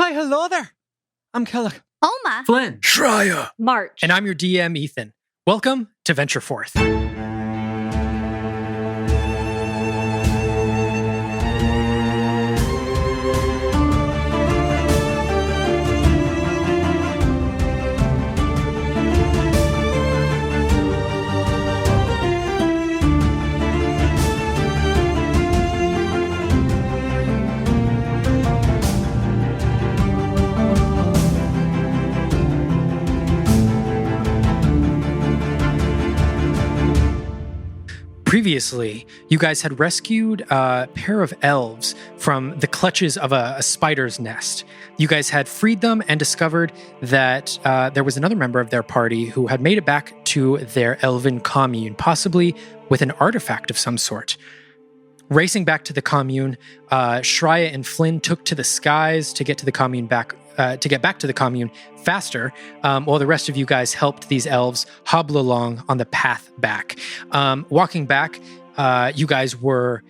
Why, hello there. I'm Kellic. Oma. Flynn. Shreya. March. And I'm your DM, Ethan. Welcome to Venture Forth. Previously, you guys had rescued a pair of elves from the clutches of a spider's nest. You guys had freed them and discovered that there was another member of their party who had made it back to their elven commune, possibly with an artifact of some sort. Racing back to the commune, Shreya and Flynn took to the skies to get to the commune back to the commune faster, while the rest of you guys helped these elves hobble along on the path back. Walking back, you guys were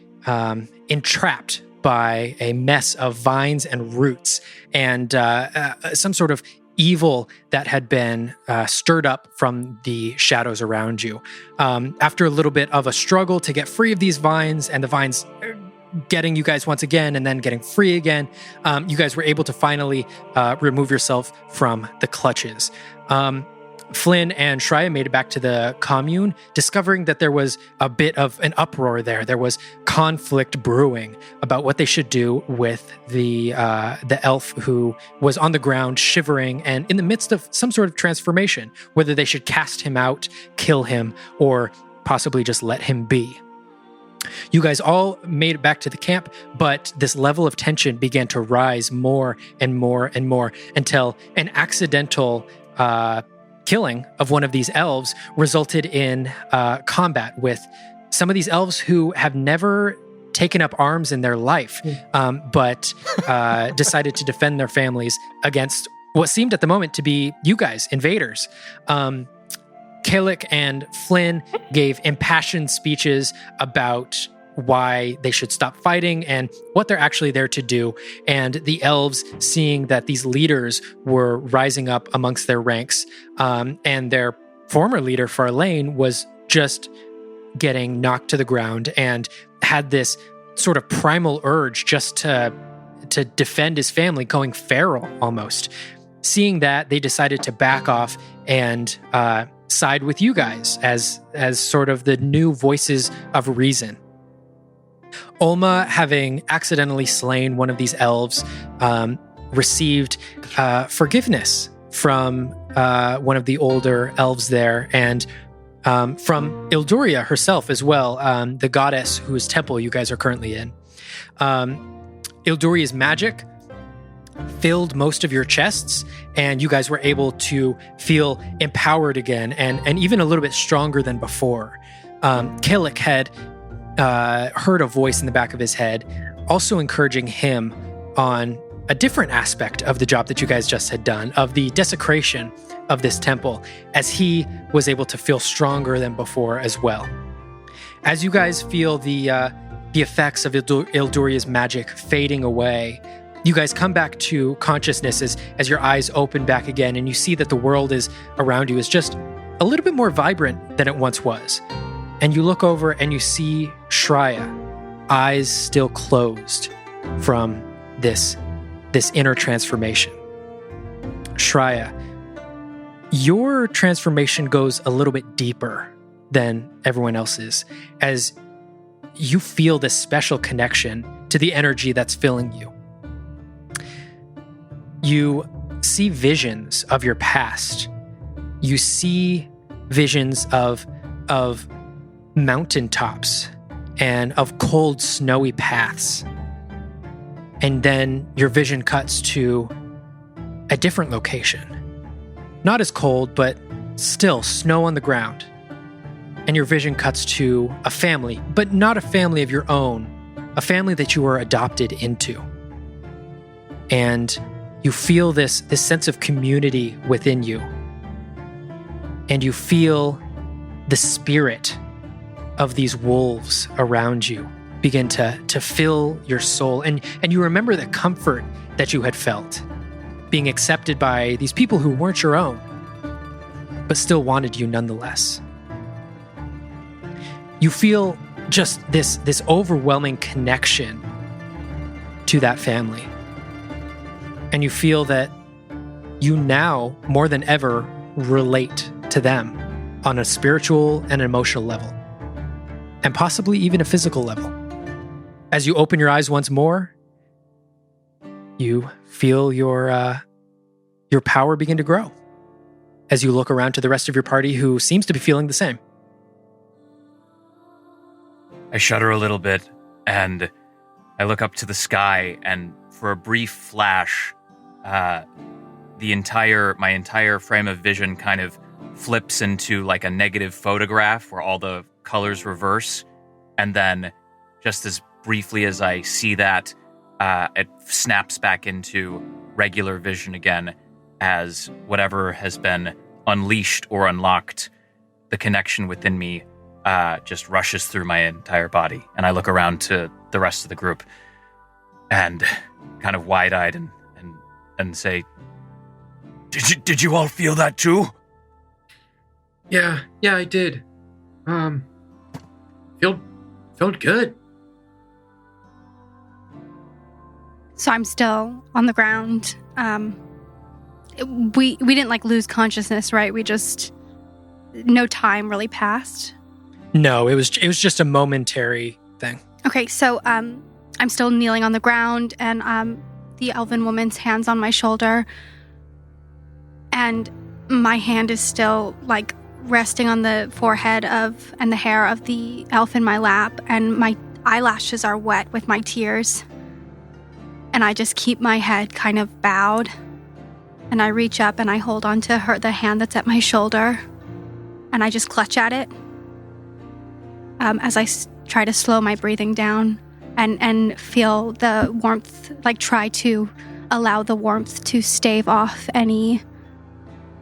entrapped by a mess of vines and roots and some sort of evil that had been stirred up from the shadows around you. After a little bit of a struggle to get free of these vines, and the vines getting you guys once again and then getting free again, you guys were able to finally remove yourself from the clutches. Flynn and Shreya made it back to the commune, discovering that there was a bit of an uproar there. There was conflict brewing about what they should do with the elf who was on the ground shivering and in the midst of some sort of transformation, whether they should cast him out, kill him, or possibly just let him be. You guys all made it back to the camp, but this level of tension began to rise more and more and more until an accidental killing of one of these elves resulted in combat with some of these elves who have never taken up arms in their life, but decided to defend their families against what seemed at the moment to be you guys, invaders. Kellic and Flynn gave impassioned speeches about why they should stop fighting and what they're actually there to do. And the elves, seeing that these leaders were rising up amongst their ranks, and their former leader, Farlane, was just getting knocked to the ground and had this sort of primal urge just to defend his family, going feral almost. Seeing that, they decided to back off and side with you guys as sort of the new voices of reason. Olma, having accidentally slain one of these elves, received forgiveness from one of the older elves there, and from Ilduria herself as well, the goddess whose temple you guys are currently in. Ilduria's magic filled most of your chests, and you guys were able to feel empowered again and even a little bit stronger than before. Kellic had heard a voice in the back of his head, also encouraging him on a different aspect of the job that you guys just had done, of the desecration of this temple, as he was able to feel stronger than before as well. As you guys feel the effects of Ilduria's magic fading away, you guys come back to consciousness as your eyes open back again, and you see that the world around you is just a little bit more vibrant than it once was. And you look over and you see Shreya, eyes still closed from this inner transformation. Shreya, your transformation goes a little bit deeper than everyone else's, as you feel this special connection to the energy that's filling you. You see visions of your past. You see visions of mountaintops and of cold, snowy paths. And then your vision cuts to a different location. Not as cold, but still snow on the ground. And your vision cuts to a family, but not a family of your own, a family that you were adopted into. And you feel this sense of community within you. And you feel the spirit of these wolves around you begin to fill your soul. And you remember the comfort that you had felt being accepted by these people who weren't your own, but still wanted you nonetheless. You feel just this overwhelming connection to that family. And you feel that you now, more than ever, relate to them on a spiritual and emotional level, and possibly even a physical level. As you open your eyes once more, you feel your power begin to grow as you look around to the rest of your party who seems to be feeling the same. I shudder a little bit, and I look up to the sky, and for a brief flash, my entire frame of vision kind of flips into like a negative photograph where all the colors reverse, and then just as briefly as I see that, it snaps back into regular vision again as whatever has been unleashed or unlocked, the connection within me just rushes through my entire body. And I look around to the rest of the group and kind of wide-eyed and say, Did you all feel that too? Yeah, I did. Felt good. So I'm still on the ground. We didn't like lose consciousness, right? We just, no time really passed. No, it was just a momentary thing. Okay, so I'm still kneeling on the ground, and the elven woman's hand's on my shoulder, and my hand is still like resting on the forehead and the hair of the elf in my lap, and my eyelashes are wet with my tears. And I just keep my head kind of bowed, and I reach up and I hold on to the hand that's at my shoulder, and I just clutch at it as I try to slow my breathing down and feel the warmth, like try to allow the warmth to stave off any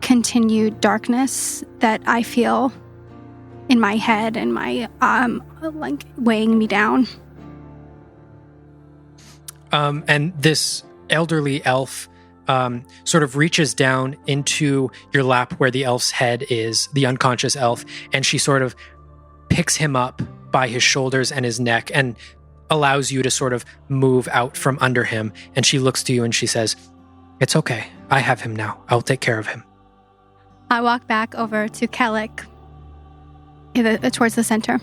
continued darkness that I feel in my head and my like weighing me down. And this elderly elf sort of reaches down into your lap where the elf's head is, the unconscious elf, and she sort of picks him up by his shoulders and his neck and allows you to sort of move out from under him. And she looks to you and she says, "It's okay. I have him now. I'll take care of him." I walk back over to Kellic towards the center.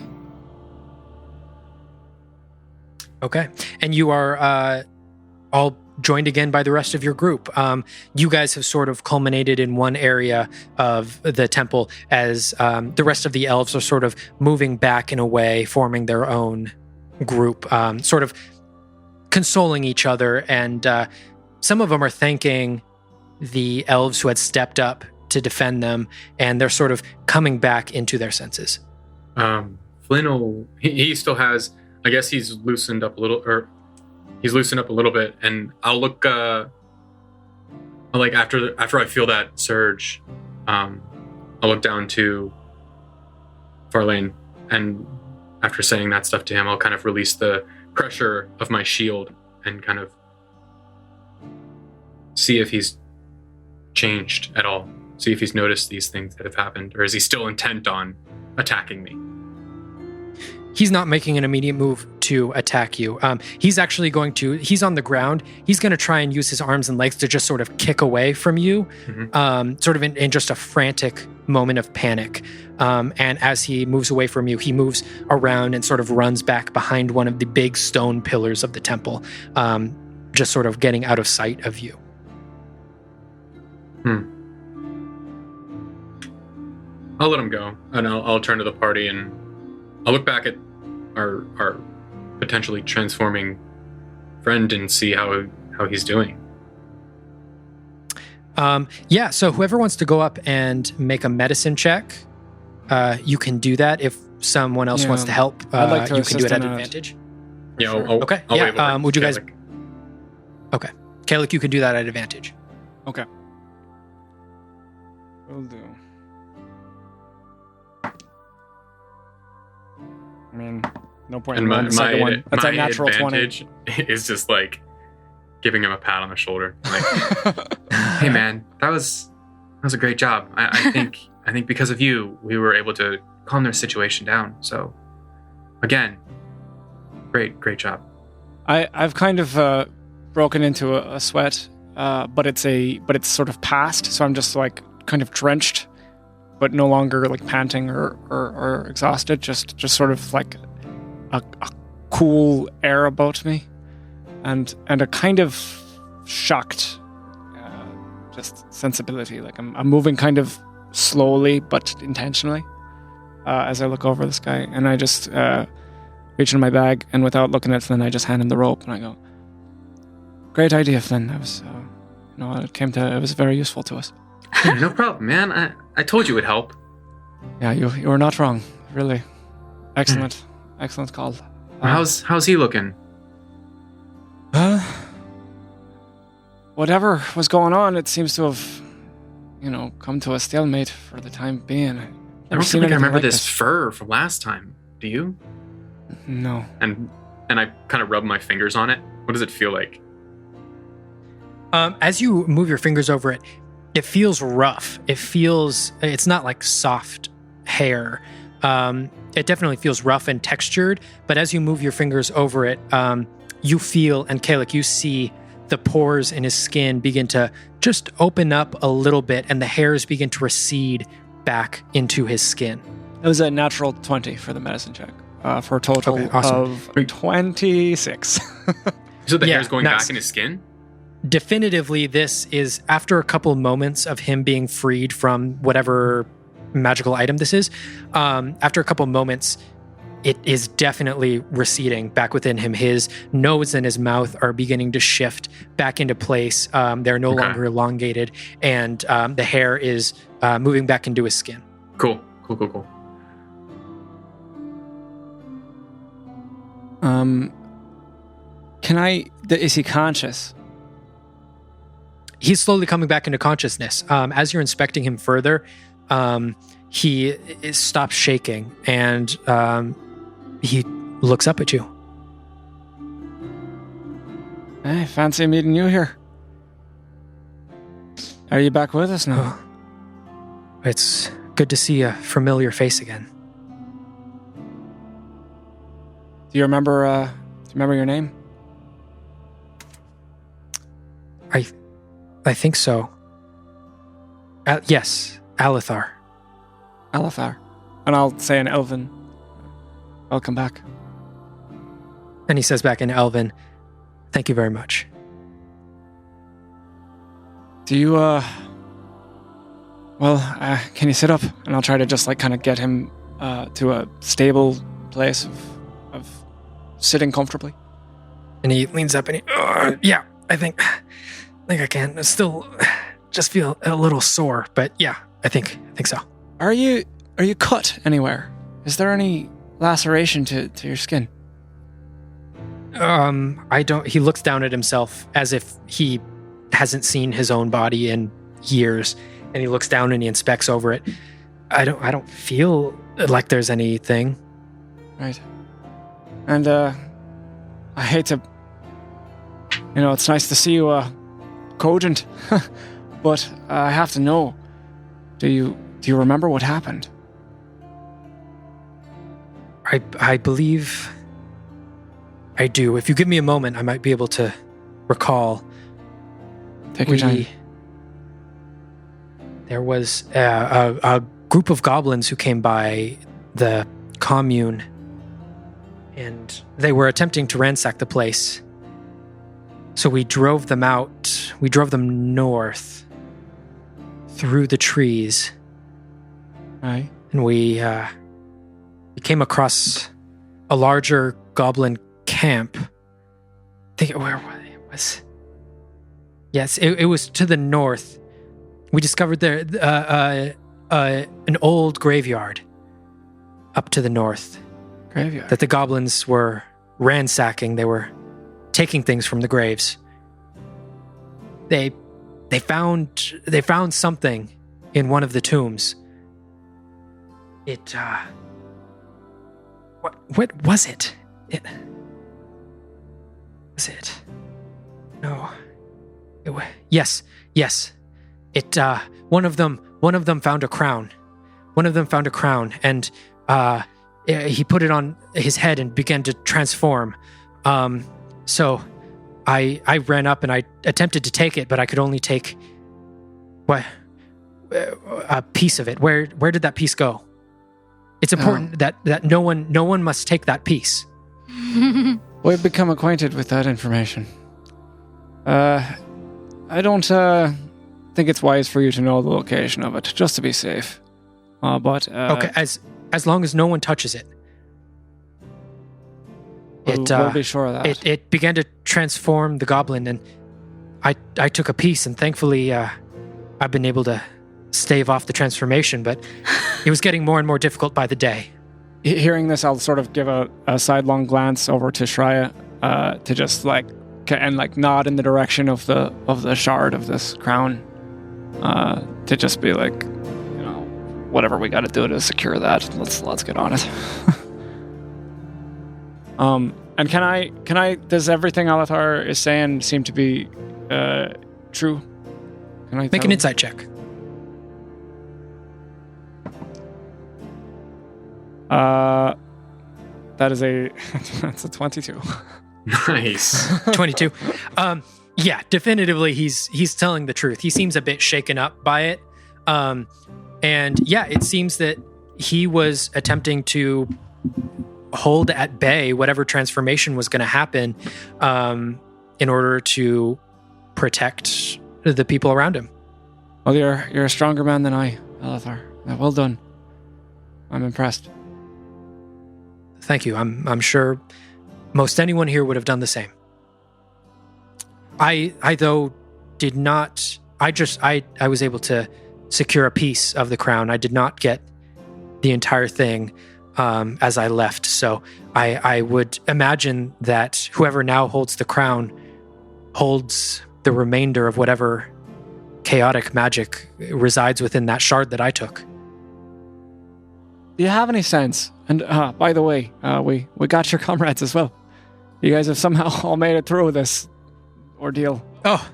Okay. And you are all joined again by the rest of your group. You guys have sort of culminated in one area of the temple as the rest of the elves are sort of moving back in a way, forming their own group, sort of consoling each other. And some of them are thanking the elves who had stepped up to defend them, and they're sort of coming back into their senses. Flynn he still has, I guess he's loosened up a little bit, and I'll look like after I feel that surge, I'll look down to Farlane, and after saying that stuff to him, I'll kind of release the pressure of my shield and kind of see if he's changed at all. See if he's noticed these things that have happened, or is he still intent on attacking me? He's not making an immediate move to attack you. He's actually he's on the ground. He's going to try and use his arms and legs to just sort of kick away from you, sort of in just a frantic moment of panic. And as he moves away from you, he moves around and sort of runs back behind one of the big stone pillars of the temple, just sort of getting out of sight of you. I'll let him go, and I'll turn to the party, and I'll look back at our potentially transforming friend and see how he's doing. Yeah, so whoever wants to go up and make a medicine check, you can do that. If someone else wants to help, I'd like to you can do it at assist in advantage. Yeah, Sure. Okay. I'll Yeah. wave over Would you guys? Kellic. Okay, Kellic, you can do that at advantage. Okay. Will do. I mean, no point in And rolling the second one. That's my a natural 20. advantage is just like giving him a pat on the shoulder. Like, Hey man, that was a great job. I think because of you, we were able to calm their situation down. So, again, great job. I've kind of broken into a sweat, but it's sort of past, so I'm just like kind of drenched, but no longer like panting or exhausted. Just sort of like a cool air about me, and a kind of shocked, just sensibility. Like I'm moving kind of slowly but intentionally as I look over the sky, and I just reach in my bag, and without looking at Flynn, I just hand him the rope, and I go, "Great idea, Flynn. That was, it was very useful to us." Yeah, no problem, man. I told you it would help. Yeah, you were not wrong. Really, excellent call. How's he looking? Whatever was going on, it seems to have, come to a stalemate for the time being. I don't think I remember this fur from last time. Do you? No. And I kind of rub my fingers on it. What does it feel like? As you move your fingers over it, it feels rough. It's not like soft hair. It definitely feels rough and textured, but as you move your fingers over it, you feel, and Kalik, you see the pores in his skin begin to just open up a little bit, and the hairs begin to recede back into his skin. It was a natural 20 for the medicine check, for a total of 26. So the hair's going nice. back in his skin? Definitively, this is after a couple moments of him being freed from whatever magical item this is. After a couple moments, it is definitely receding back within him. His nose and his mouth are beginning to shift back into place. They're no longer elongated, and the hair is moving back into his skin. Cool. Is he conscious? He's slowly coming back into consciousness. As you're inspecting him further, he stops shaking, and he looks up at you. Hey, fancy meeting you here. Are you back with us now? It's good to see a familiar face again. Do you remember your name? I think so. Yes, Alithar. Alithar. And I'll say in Elven, welcome back. And he says back in Elven, thank you very much. Do you, can you sit up? And I'll try to just kind of get him to a stable place of sitting comfortably. And he leans up and yeah, I think I can. I still just feel a little sore, but yeah, I think so. Are you cut anywhere? Is there any laceration to your skin? I don't. He looks down at himself as if he hasn't seen his own body in years, and he looks down and he inspects over it. I don't feel like there's anything. Right. And I hate to. It's nice to see you cogent, but I have to know. Do you remember what happened? I believe I do. If you give me a moment, I might be able to recall. Take your time. There was a group of goblins who came by the commune, and they were attempting to ransack the place. So we drove them out. We drove them north through the trees. Right. And we came across a larger goblin camp. Where it was? Yes, it was to the north. We discovered there an old graveyard up to the north. Graveyard? That the goblins were ransacking. They were taking things from the graves. They found something in one of the tombs. What was it? Was it? No. Yes. One of them found a crown. One of them found a crown, and he put it on his head and began to transform. So I ran up and I attempted to take it, but I could only take a piece of it. Where did that piece go? It's important that no one must take that piece. We've become acquainted with that information. I don't think it's wise for you to know the location of it, just to be safe. But okay, as long as no one touches it. We'll be sure of that. It began to transform the goblin, and I took a piece, and thankfully I've been able to stave off the transformation, but it was getting more and more difficult by the day. Hearing this, I'll sort of give a sidelong glance over to Shreya to just nod in the direction of the shard of this crown, to just be like, whatever we got to do to secure that. Let's get on it. And can I? Does everything Alethar is saying seem to be true? Can I make an insight check? That is that's a 22. Nice. 22. Yeah, definitively he's telling the truth. He seems a bit shaken up by it. And yeah, it seems that he was attempting to hold at bay whatever transformation was going to happen, in order to protect the people around him. Well, you're a stronger man than I, Alethar. Well done. I'm impressed. Thank you. I'm sure most anyone here would have done the same. I though did not. I was able to secure a piece of the crown. I did not get the entire thing as I left. So I would imagine that whoever now holds the crown holds the remainder of whatever chaotic magic resides within that shard that I took. Do you have any sense? And by the way, we got your comrades as well. You guys have somehow all made it through this ordeal. Oh,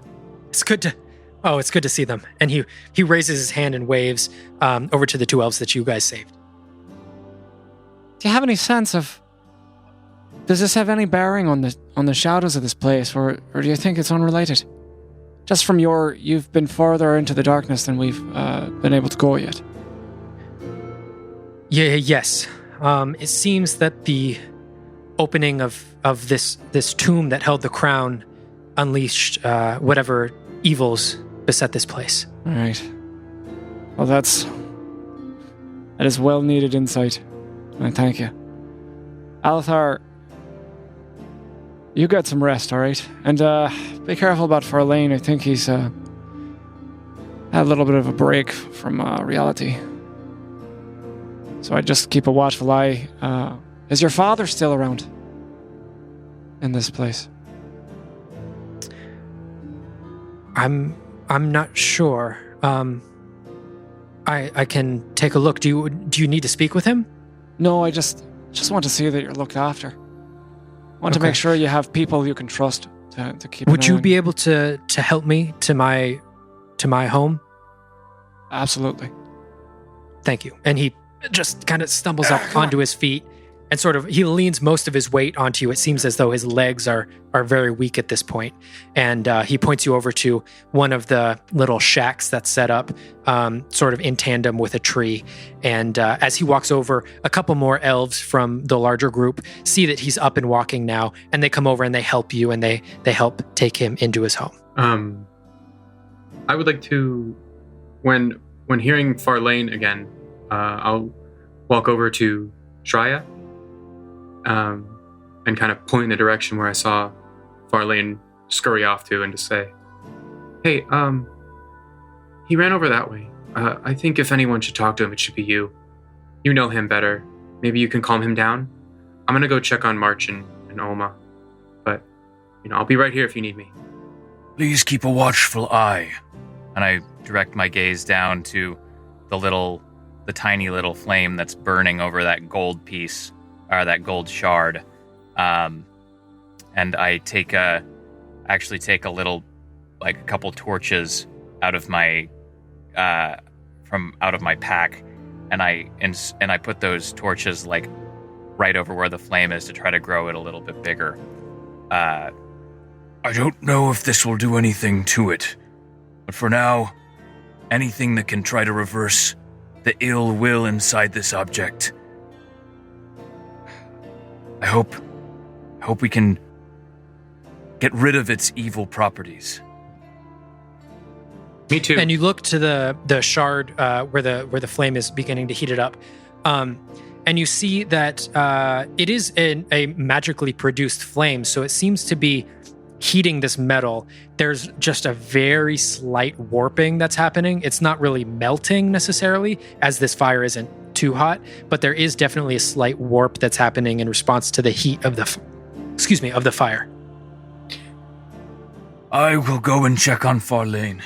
it's good to see them. And he raises his hand and waves over to the two elves that you guys saved. Do you have any sense of? Does this have any bearing on the shadows of this place, or do you think it's unrelated? Just from you've been further into the darkness than we've been able to go yet. Yeah. Yes. It seems that the opening of this tomb that held the crown unleashed whatever evils beset this place. All right. Well, that is well needed insight. I thank you. Alethar, you get some rest, all right? And be careful about Farlane. I think he's had a little bit of a break from reality. So I just keep a watchful eye. Is your father still around in this place? I'm not sure. I can take a look. Do you need to speak with him? No, I just want to see that you're looked after. Want to make sure you have people you can trust to keep. Would you be able to help me to my home? Absolutely. Thank you. And he just kind of stumbles up onto his feet and sort of he leans most of his weight onto you. It seems as though his legs are very weak at this point. And he points you over to one of the little shacks that's set up sort of in tandem with a tree. And as he walks over, a couple more elves from the larger group see that he's up and walking now, and they come over and they help you, and they help take him into his home. I would like to, when hearing Farlane again, I'll walk over to Shreya, and kind of point in the direction where I saw Farlane scurry off to, and to say, "Hey, he ran over that way. I think if anyone should talk to him, it should be you. You know him better. Maybe you can calm him down. I'm gonna go check on March and Oma, but I'll be right here if you need me." Please keep a watchful eye. And I direct my gaze down to the tiny little flame that's burning over that gold piece, or that gold shard. And I take a little, like a couple torches out of my from out of my pack, and I put those torches like right over where the flame is to try to grow it a little bit bigger. I don't know if this will do anything to it, but for now, anything that can try to reverse the ill will inside this object, I hope we can get rid of its evil properties. Me too. And you look to the shard where the flame is beginning to heat it up, and you see that it is a magically produced flame. So it seems to be heating this metal. There's just a very slight warping that's happening. It's not really melting necessarily, as this fire isn't too hot, but there is definitely a slight warp that's happening in response to the heat of the fire. I will go and check on Farlane.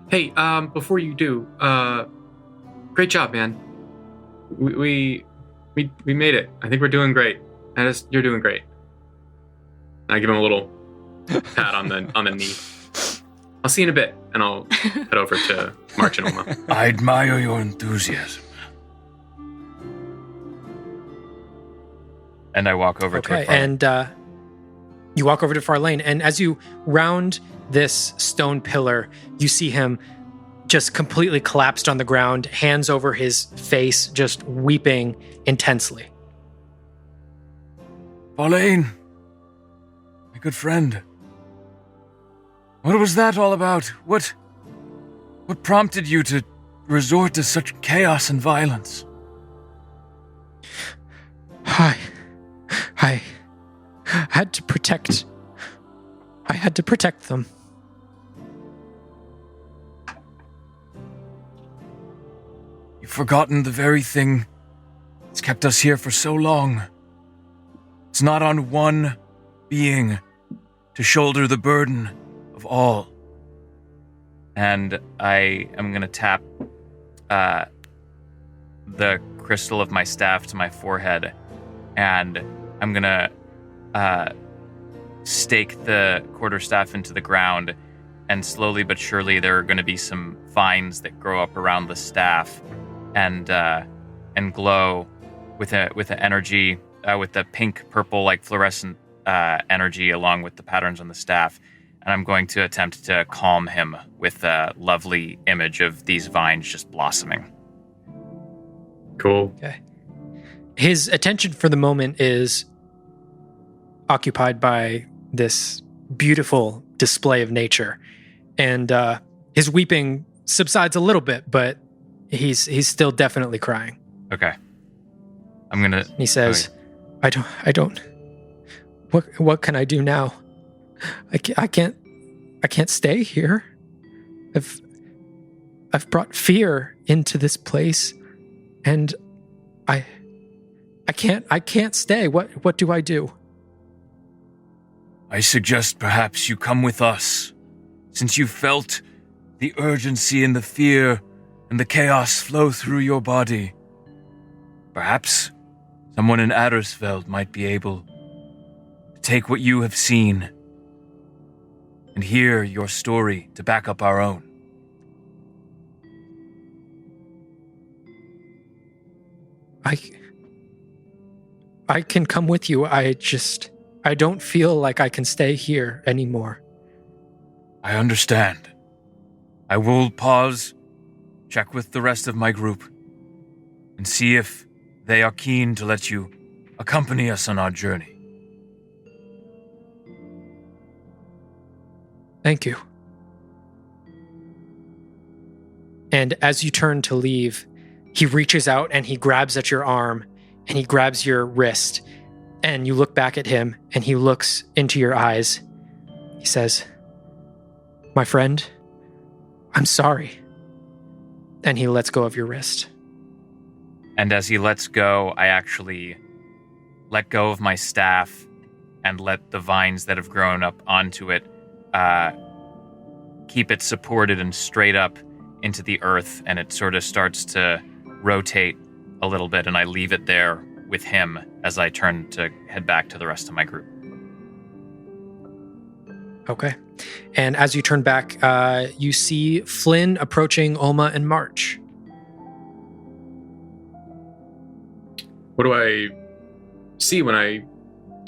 Hey, before you do, great job, man. We made it. I think we're doing great. You're doing great. I give him a little pat on the knee. I'll see you in a bit, and I'll head over to March and Oma. I admire your enthusiasm. And I walk over to Okay, Farlane. and you walk over to Farlane, and as you round this stone pillar, you see him just completely collapsed on the ground, hands over his face, just weeping intensely. Farlane, my good friend. What was that all about? What prompted you to resort to such chaos and violence? I had to protect them. You've forgotten the very thing that's kept us here for so long. It's not on one being to shoulder the burden of all. And I am going to tap the crystal of my staff to my forehead, and I'm going to stake the quarterstaff into the ground, and slowly but surely there are going to be some vines that grow up around the staff and glow with the energy, with the pink, purple, like fluorescent energy along with the patterns on the staff. And I'm going to attempt to calm him with a lovely image of these vines just blossoming. Cool. Okay. His attention for the moment is occupied by this beautiful display of nature. And his weeping subsides a little bit, but he's still definitely crying. Okay. I'm going to... He says, I don't... What can I do now? I can't stay here. I've brought fear into this place, and I can't stay. What do I do? I suggest perhaps you come with us, since you felt the urgency and the fear and the chaos flow through your body. Perhaps someone in Addersfeld might be able to take what you have seen and hear your story to back up our own. I can come with you. I don't feel like I can stay here anymore. I understand. I will pause, check with the rest of my group, and see if they are keen to let you accompany us on our journey. Thank you. And as you turn to leave, he reaches out and he grabs at your arm and he grabs your wrist, and you look back at him and he looks into your eyes. He says, "My friend, I'm sorry." And he lets go of your wrist. And as he lets go, I actually let go of my staff and let the vines that have grown up onto it keep it supported and straight up into the earth, and it sort of starts to rotate a little bit, and I leave it there with him as I turn to head back to the rest of my group. Okay. And as you turn back, you see Flynn approaching Olma and March. What do I see when I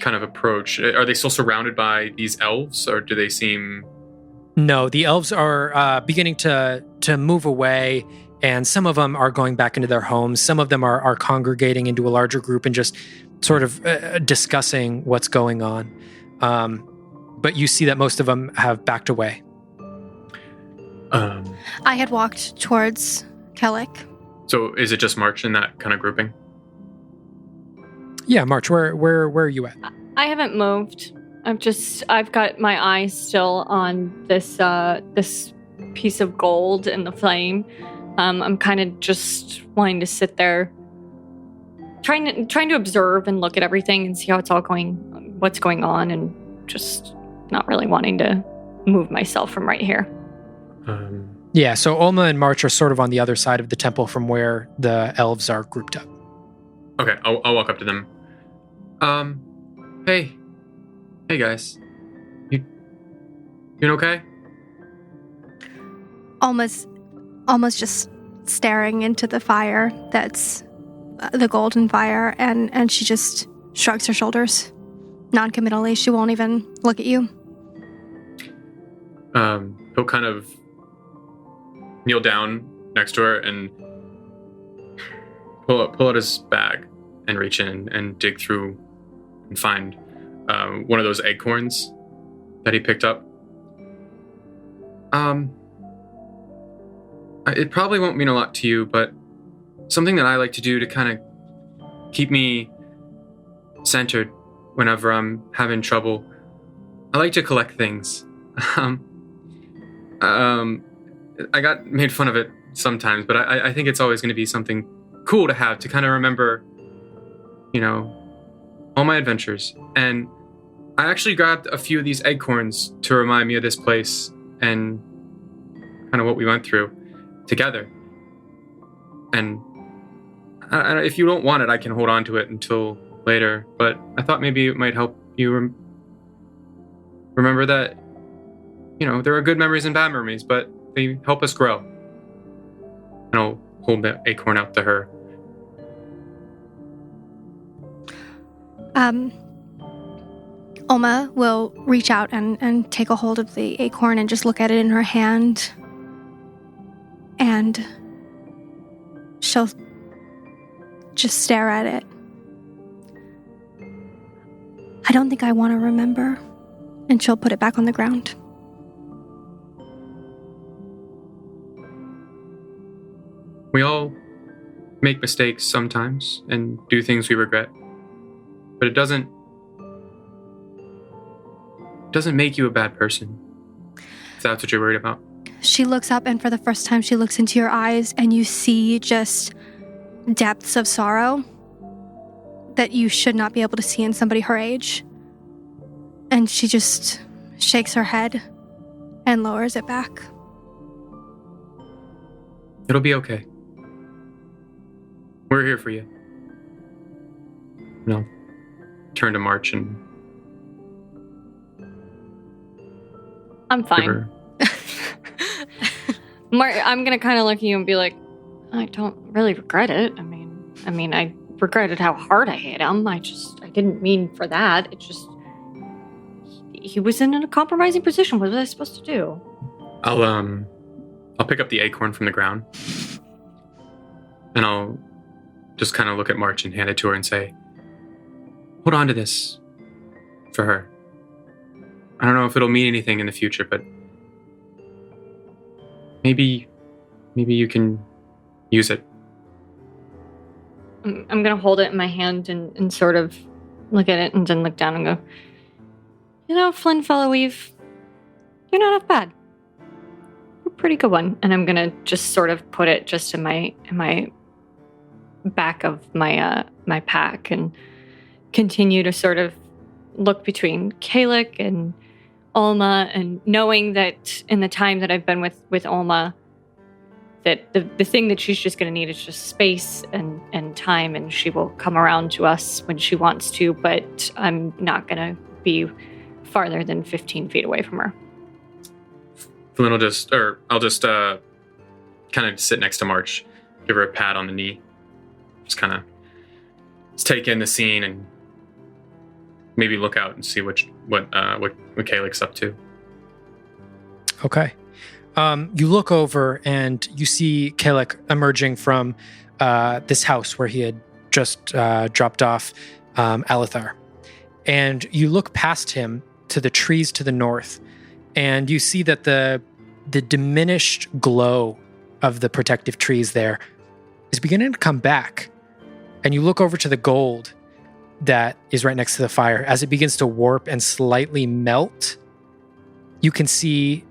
kind of approach? Are they still surrounded by these elves, or do they seem... No, the elves are beginning to move away, and some of them are going back into their homes. Some of them are congregating into a larger group and just sort of discussing what's going on. But you see that most of them have backed away. I had walked towards Kellic. So is it just March in that kind of grouping? Yeah, March, where are you at? I haven't moved. I've got my eyes still on this piece of gold in the flame. I'm kind of just wanting to sit there, trying to observe and look at everything and see how it's all going, what's going on, and just not really wanting to move myself from right here. Yeah, so Olma and March are sort of on the other side of the temple from where the elves are grouped up. Okay, I'll walk up to them. Hey guys, you doing okay? Almost just staring into the fire that's the golden fire, and she just shrugs her shoulders. Non-committally, she won't even look at you. He'll kind of kneel down next to her and pull out his bag and reach in and dig through and find one of those acorns that he picked up. It probably won't mean a lot to you, but something that I like to do to kind of keep me centered whenever I'm having trouble, I like to collect things. I got made fun of it sometimes, but I think it's always going to be something cool to have to kind of remember, all my adventures. And I actually grabbed a few of these acorns to remind me of this place and kind of what we went through together. And if you don't want it, I can hold on to it until later. But I thought maybe it might help you remember that, there are good memories and bad memories, but they help us grow. And I'll hold the acorn out to her. Olma will reach out and take a hold of the acorn and just look at it in her hand. And she'll just stare at it. I don't think I want to remember. And she'll put it back on the ground. We all make mistakes sometimes and do things we regret. But it doesn't make you a bad person, if that's what you're worried about. She looks up, and for the first time, she looks into your eyes, and you see just depths of sorrow that you should not be able to see in somebody her age. And she just shakes her head and lowers it back. It'll be okay. We're here for you. No. Turn to March and... I'm fine. I'm going to kind of look at you and be like, I don't really regret it. I mean, I regretted how hard I hit him. I didn't mean for that. It just... He was in a compromising position. What was I supposed to do? I'll pick up the acorn from the ground. And I'll just kind of look at March and hand it to her and say, hold on to this for her. I don't know if it'll mean anything in the future, but maybe you can use it. I'm going to hold it in my hand and sort of look at it and then look down and go, Flynn fellow, you're not half bad. You're a pretty good one. And I'm going to just sort of put it just in my back of my pack and continue to sort of look between Kellic and Olma, and knowing that in the time that I've been with Olma, that the thing that she's just going to need is just space and time, and she will come around to us when she wants to, but I'm not going to be farther than 15 feet away from her. Flynn will I'll just kind of sit next to March, give her a pat on the knee, just kind of take in the scene and maybe look out and see what Kalik's up to. Okay. You look over and you see Kalik emerging from this house where he had just dropped off Alethar. And you look past him to the trees to the north, and you see that the diminished glow of the protective trees there is beginning to come back. And you look over to the gold that is right next to the fire. As it begins to warp and slightly melt, you can see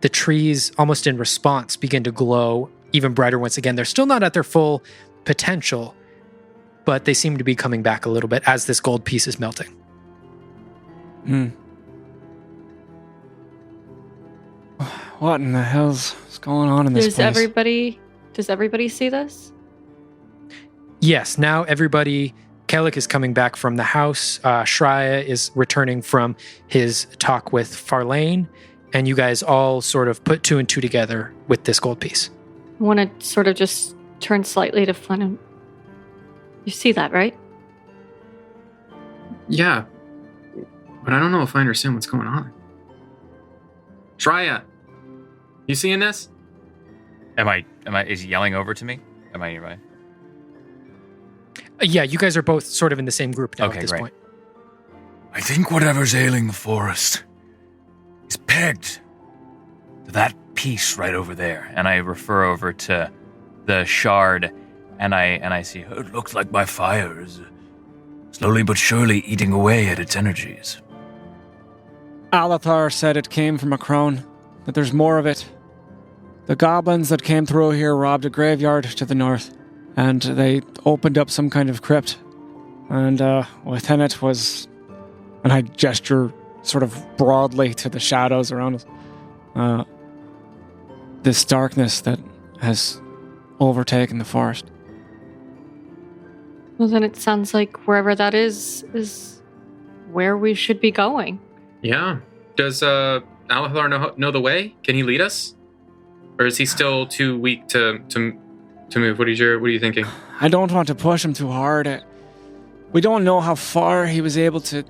the trees, almost in response, begin to glow even brighter once again. They're still not at their full potential, but they seem to be coming back a little bit as this gold piece is melting. What in the hell's going on in this place? Does everybody see this? Yes, now everybody... Kalik is coming back from the house. Shreya is returning from his talk with Farlane. And you guys all sort of put two and two together with this gold piece. I want to sort of just turn slightly to Flynn. And you see that, right? Yeah, but I don't know if I understand what's going on. Shreya, you seeing this? Is he yelling over to me? Am I nearby? Yeah, you guys are both sort of in the same group now at this point. I think whatever's ailing the forest is pegged to that piece right over there. And I refer over to the shard, and I see, it looks like my fire is slowly but surely eating away at its energies. Alethar said it came from a crone, that there's more of it. The goblins that came through here robbed a graveyard to the north, and they opened up some kind of crypt. And within it was, and I gesture sort of broadly to the shadows around us, this darkness that has overtaken the forest. Well, then it sounds like wherever that is where we should be going. Yeah. Does Alethar know the way? Can he lead us? Or is he still too weak to move? What are you thinking? I don't want to push him too hard. We don't know how far he was able to,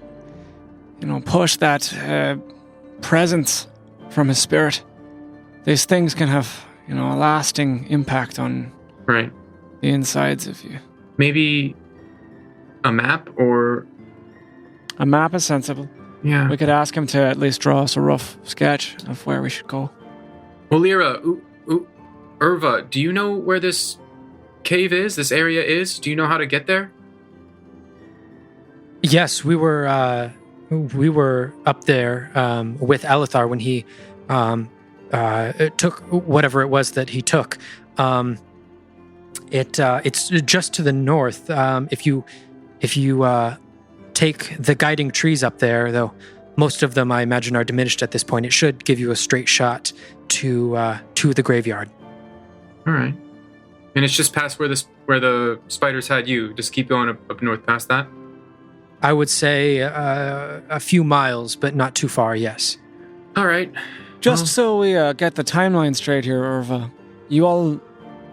push that presence from his spirit. These things can have, a lasting impact on the insides of you. Maybe a map or... A map is sensible. Yeah. We could ask him to at least draw us a rough sketch of where we should go. Well, Lyra, Irva, do you know where this cave is, this area is? Do you know how to get there? Yes, we were up there with Alethar when he took whatever it was that he took. It's just to the north. If you take the guiding trees up there, though most of them I imagine are diminished at this point, it should give you a straight shot to the graveyard. All right, and it's just past where the spiders had you. Just keep going up north past that. I would say a few miles, but not too far. Yes. All right. Just so we get the timeline straight here, Irva, you all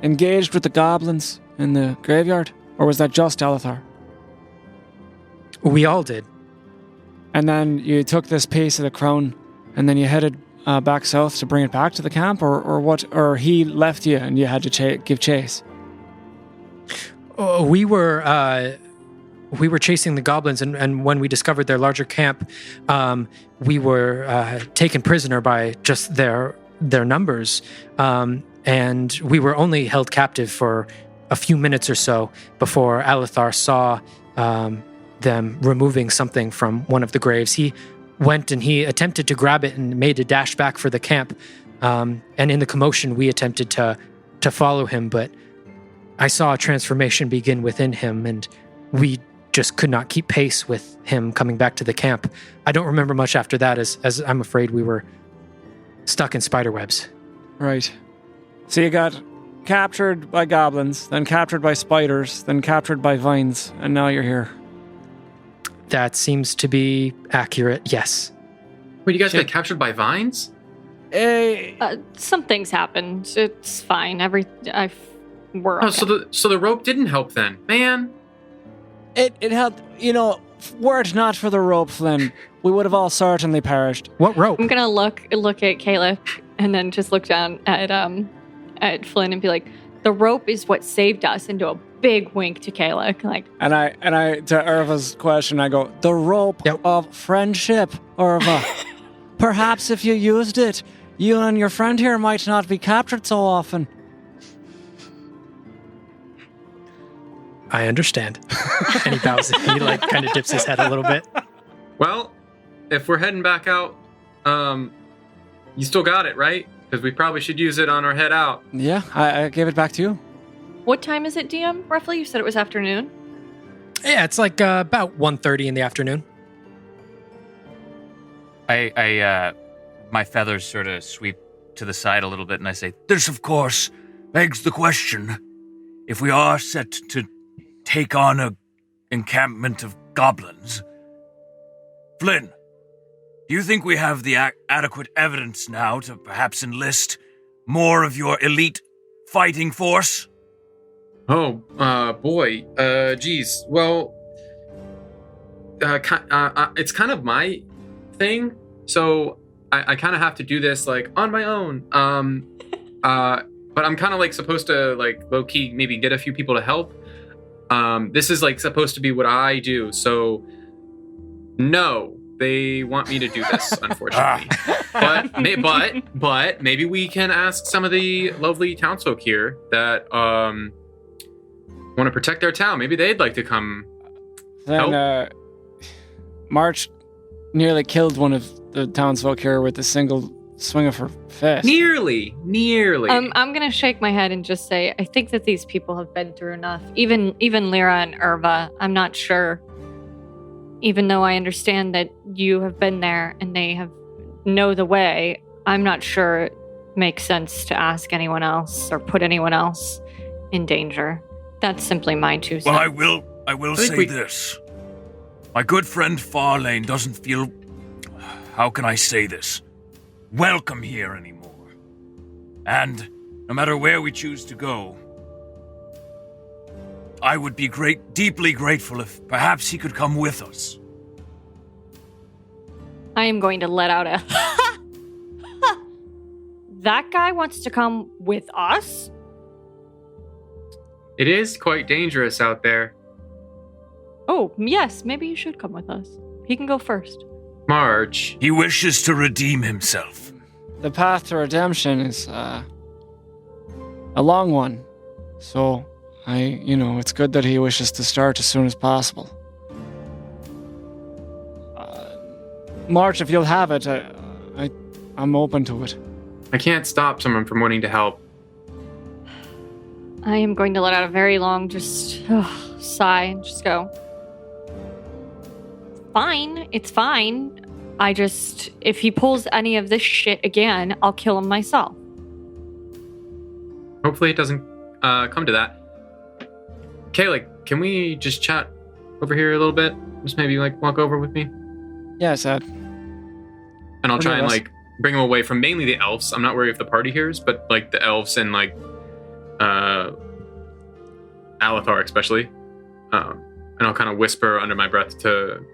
engaged with the goblins in the graveyard, or was that just Alethar? We all did. And then you took this piece of the crown, and then you headed back south to bring it back to the camp, or what? Or he left you and you had to give chase? We were chasing the goblins, and when we discovered their larger camp, we were taken prisoner by just their numbers, and we were only held captive for a few minutes or so before Alethar saw them removing something from one of the graves. He went and he attempted to grab it and made a dash back for the camp, and in the commotion we attempted to follow him, but I saw a transformation begin within him, and we just could not keep pace with him coming back to the camp. I don't remember much after that, as I'm afraid we were stuck in spiderwebs. Right. So you got captured by goblins, then captured by spiders, then captured by vines, and now you're here. That seems to be accurate, yes. Wait, you guys got captured by vines? Some things happened. It's fine. We're okay. So the rope didn't help then, man. It helped, were it not for the rope, Flynn, we would have all certainly perished. What rope? I'm gonna look at Caleb and then just look down at Flynn and be like, the rope is what saved us, and do a big wink to Caleb. Like, and I to Irva's question, I go, the rope of friendship, Irva. Perhaps if you used it, you and your friend here might not be captured so often. I understand. And he bows. He kind of dips his head a little bit. Well, if we're heading back out, you still got it, right? Because we probably should use it on our head out. Yeah, I gave it back to you. what time is it, DM? Roughly, you said it was afternoon. Yeah, it's about 1:30 in the afternoon. My feathers sort of sweep to the side a little bit, and I say, This, of course, begs the question. If we are set to take on an encampment of goblins, Flynn, do you think we have the adequate evidence now to perhaps enlist more of your elite fighting force? Oh, boy. Geez. Well, it's kind of my thing, so I kind of have to do this, on my own. But I'm kind of, supposed to, low-key maybe get a few people to help. This is, supposed to be what I do, so no, they want me to do this, unfortunately. But maybe we can ask some of the lovely townsfolk here that want to protect their town. Maybe they'd like to come help. Then March nearly killed one of the townsfolk here with a single swing of her fist. Nearly. I'm gonna shake my head and just say, I think that these people have been through enough. Even Lyra and Irva, I'm not sure. Even though I understand that you have been there and they know the way, I'm not sure it makes sense to ask anyone else or put anyone else in danger. That's simply my 2 cents. Well, I will say this. My good friend Farlane doesn't feel, how can I say this, welcome here anymore. And no matter where we choose to go, I would be deeply grateful if perhaps he could come with us. I am going to let out a That guy wants to come with us? It is quite dangerous out there. Oh, yes, maybe you should come with us. He can go first. March. He wishes to redeem himself. The path to redemption is a long one. So, it's good that he wishes to start as soon as possible. March, if you'll have it, I'm open to it. I can't stop someone from wanting to help. I am going to let out a very long sigh and just go, fine, it's fine. If he pulls any of this shit again, I'll kill him myself. Hopefully it doesn't come to that. Kayla, can we just chat over here a little bit? Just maybe walk over with me? Yes, Ed. And I'll try and bring him away from mainly the elves. I'm not worried if the party hears, but the elves and Alethar especially. And I'll kind of whisper under my breath to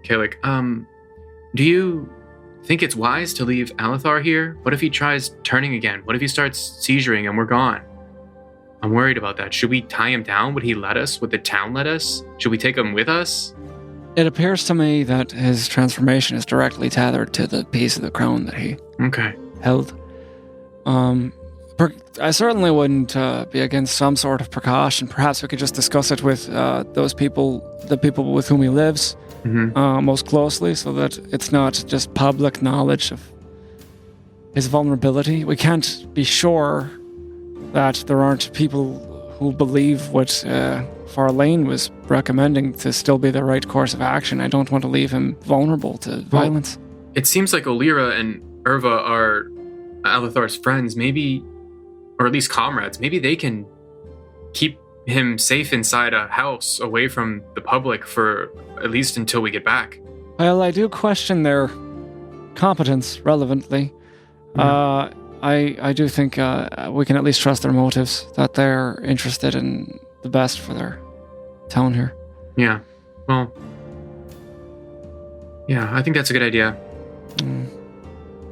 Kayla, do you think it's wise to leave Alethar here? What if he tries turning again? What if he starts seizuring and we're gone? I'm worried about that. Should we tie him down? Would he let us? Would the town let us? Should we take him with us? It appears to me that his transformation is directly tethered to the piece of the crown that he held. I certainly wouldn't be against some sort of precaution. Perhaps we could just discuss it with the people with whom he lives most closely, so that it's not just public knowledge of his vulnerability. We can't be sure that there aren't people who believe what Farlane was recommending to still be the right course of action. I don't want to leave him vulnerable to violence. It seems like Olira and Irva are Alethar's friends, maybe, or at least comrades. Maybe they can keep him safe inside a house away from the public for at least until we get back. Well, I do question their competence relevantly. I do think we can at least trust their motives, that they're interested in the best for their town here. Yeah. Well, yeah, I think that's a good idea.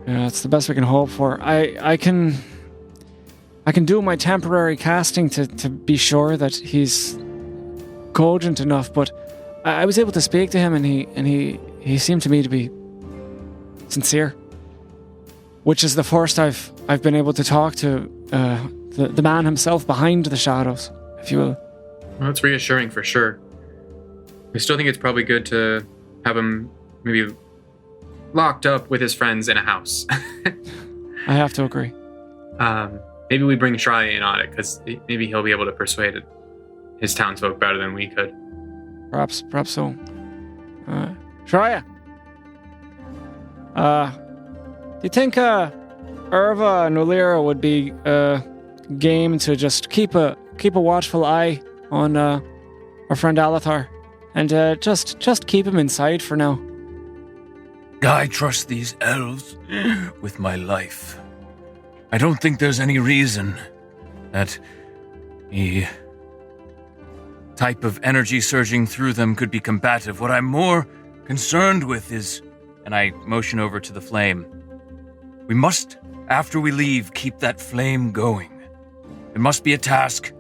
Yeah, it's the best we can hope for. I can do my temporary casting to be sure that he's cogent enough, but I was able to speak to him, and he seemed to me to be sincere, which is the first I've been able to talk to the man himself behind the shadows, if you will. Well, that's reassuring for sure. I still think it's probably good to have him maybe locked up with his friends in a house. I have to agree. Maybe we bring Shry in on it, because maybe he'll be able to persuade his townsfolk better than we could. Perhaps so. Shry, do you think Irva and Ulira would be game to just keep a watchful eye on our friend Alathar, and just keep him inside for now? I trust these elves with my life. I don't think there's any reason that the type of energy surging through them could be combative. What I'm more concerned with is, and I motion over to the flame, we must, after we leave, keep that flame going. It must be a task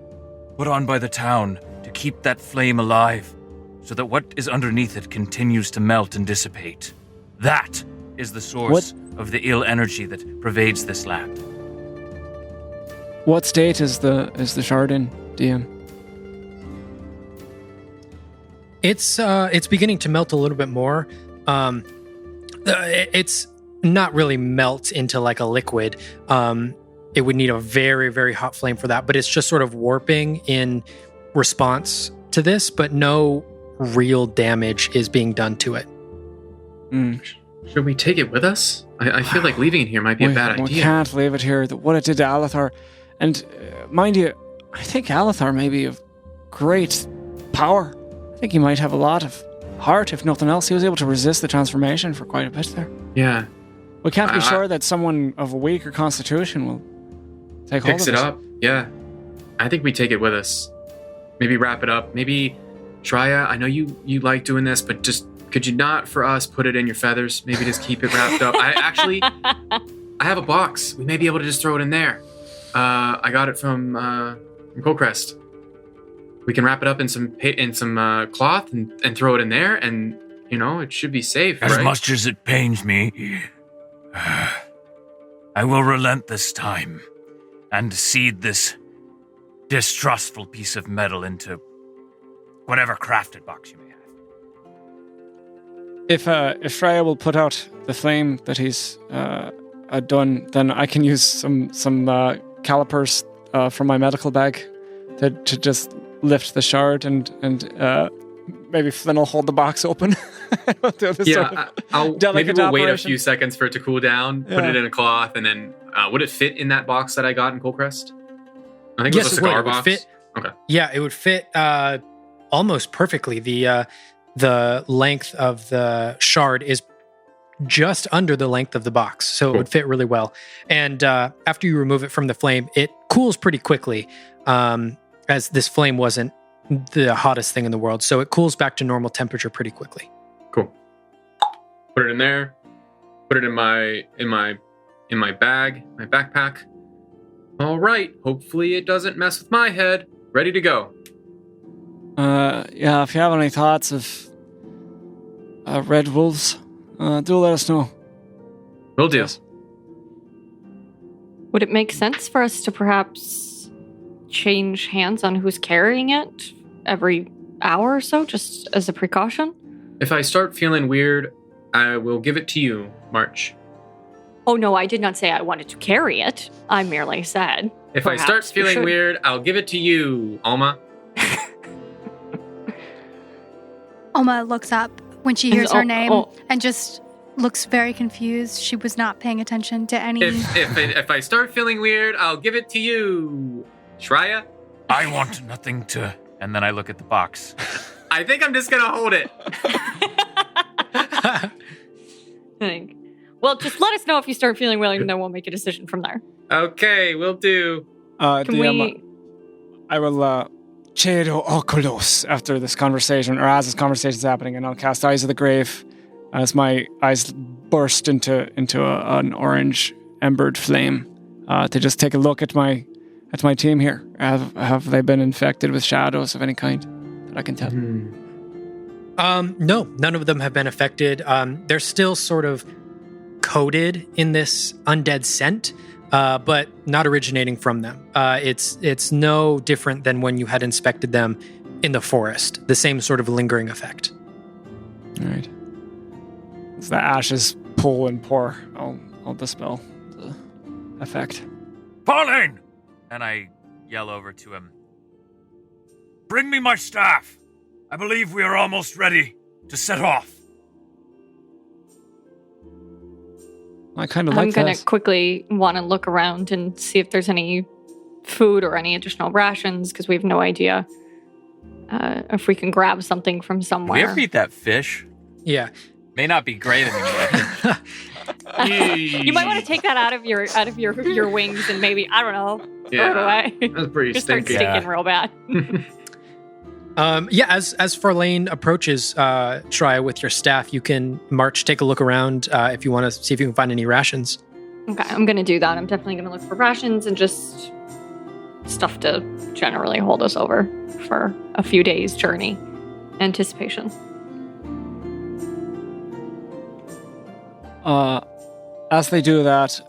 put on by the town to keep that flame alive, so that what is underneath it continues to melt and dissipate. That is the source of the ill energy that pervades this land. What state is the shard in, DM? It's beginning to melt a little bit more. It's not really melt into like a liquid. It would need a very, very hot flame for that, but it's just sort of warping in response to this, but no real damage is being done to it. Should we take it with us? I feel like leaving it here might be a bad idea. We can't leave it here. What it did to Alathar. And mind you, I think Alathar may be of great power. I think he might have a lot of heart, if nothing else. He was able to resist the transformation for quite a bit there. Yeah. We can't be sure that someone of a weaker constitution will take hold of it. Fix it up. Yeah. I think we take it with us. Maybe wrap it up. Maybe, Shreya, I know you like doing this, but just could you not, for us, put it in your feathers? Maybe just keep it wrapped up. I have a box. We may be able to just throw it in there. I got it from Colcrest. We can wrap it up in some cloth and throw it in there, and it should be safe. As right? much as it pains me, I will relent this time and seed this distrustful piece of metal into whatever crafted box you may have. If Freya will put out the flame that he's done, then I can use some calipers from my medical bag to just lift the shard, and maybe Flynn will hold the box open. Maybe we'll wait a few seconds for it to cool down, put it in a cloth, and then would it fit in that box that I got in Colcrest? I think it was a cigar box. Fit, okay. Yeah, it would fit almost perfectly. The length of the shard is just under the length of the box, so it would fit really well. And after you remove it from the flame, it cools pretty quickly, as this flame wasn't the hottest thing in the world, so it cools back to normal temperature pretty quickly. Cool. Put it in there. Put it in my bag, my backpack. All right. Hopefully it doesn't mess with my head. Ready to go. Yeah. If you have any thoughts of red wolves, do let us know. Will do. Yes. Would it make sense for us to perhaps change hands on who's carrying it every hour or so, just as a precaution? If I start feeling weird, I will give it to you, March. Oh, no, I did not say I wanted to carry it. I merely said, if I start feeling weird, I'll give it to you, Alma. Alma looks up when she hears her name and just looks very confused. She was not paying attention to any... If I start feeling weird, I'll give it to you, Shreya. I want nothing to... And then I look at the box. I think I'm just gonna hold it. Well, just let us know if you start feeling well, and then we'll make a decision from there. Okay, we'll do. Can we... I will Cedo Oculos after this conversation, or as this conversation's happening, and I'll cast Eyes of the Grave as my eyes burst into an orange embered flame to just take a look at my team here. Have they been infected with shadows of any kind that I can tell? No, none of them have been affected. They're still sort of coated in this undead scent, but not originating from them. It's no different than when you had inspected them in the forest. The same sort of lingering effect. All right. As the ashes pull and pour, I'll dispel the effect. Pauline! And I yell over to him. Bring me my staff. I believe we are almost ready to set off. I kind of like I'm going this. to quickly want to look around and see if there's any food or any additional rations, because we have no idea if we can grab something from Did we somewhere. ever eat that fish? Yeah. May not be great anymore. You might want to take that out of your wings and maybe, I don't know, throw it away. That's pretty Just start stinky. stinking real bad. As Farlane approaches Shreya with your staff, you can march, take a look around if you want to see if you can find any rations. Okay, I'm going to do that. I'm definitely going to look for rations and just stuff to generally hold us over for a few days' journey. Anticipation. As they do that,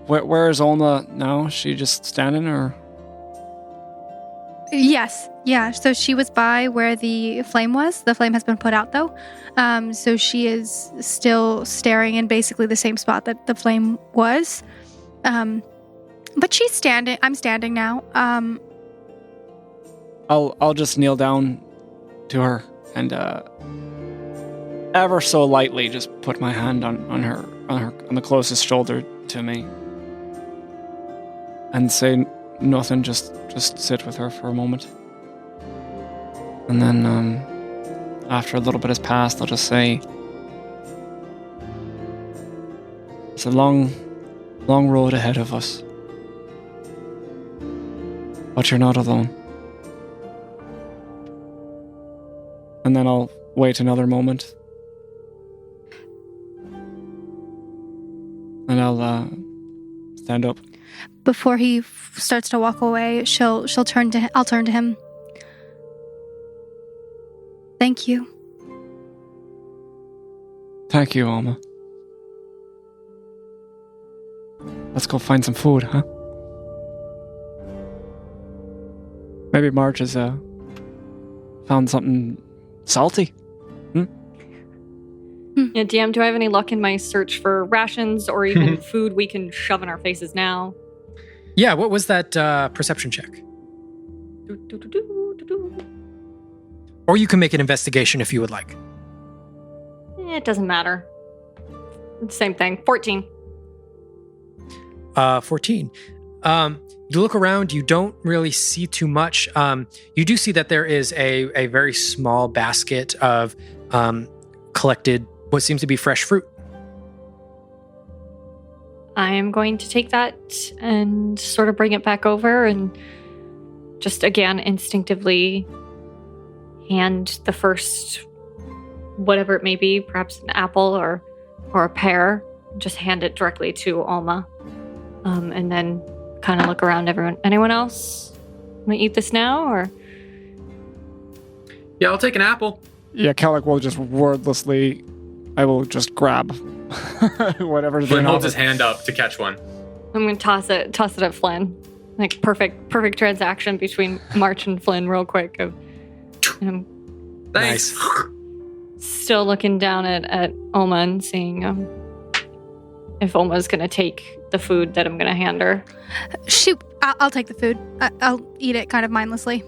where is Olma now? Is she just standing, or? Yes. Yeah. So she was by where the flame was. The flame has been put out, though. So she is still staring in basically the same spot that the flame was. But she's standing. I'm standing now. I'll just kneel down to her and ever so lightly just put my hand on the closest shoulder to me and say nothing. Just sit with her for a moment. And then, after a little bit has passed, I'll just say, it's a long, long road ahead of us. But you're not alone. And then I'll wait another moment. And I'll stand up. Before he starts to walk away, I'll turn to him. Thank you. Thank you, Alma. Let's go find some food, huh? Maybe March has found something salty. Yeah, DM, do I have any luck in my search for rations or even food we can shove in our faces now? Yeah, what was that perception check? Or you can make an investigation if you would like. It doesn't matter. Same thing. 14. 14. You look around, you don't really see too much. You do see that there is a very small basket of collected, what seems to be fresh fruit. I am going to take that and sort of bring it back over and just, again, instinctively hand the first, whatever it may be, perhaps an apple or a pear, just hand it directly to Alma. And then kind of look around everyone. Anyone else want to eat this now, or? Yeah, I'll take an apple. Yeah, Kellic will just wordlessly, I will just grab whatever's Flynn been holds his offered. hand up to catch one. I'm going to toss it at Flynn. Like perfect transaction between March and Flynn real quick. I'm Thanks. still looking down at Oma and seeing if Oma's going to take the food that I'm going to hand her. I'll take the food. I'll eat it kind of mindlessly.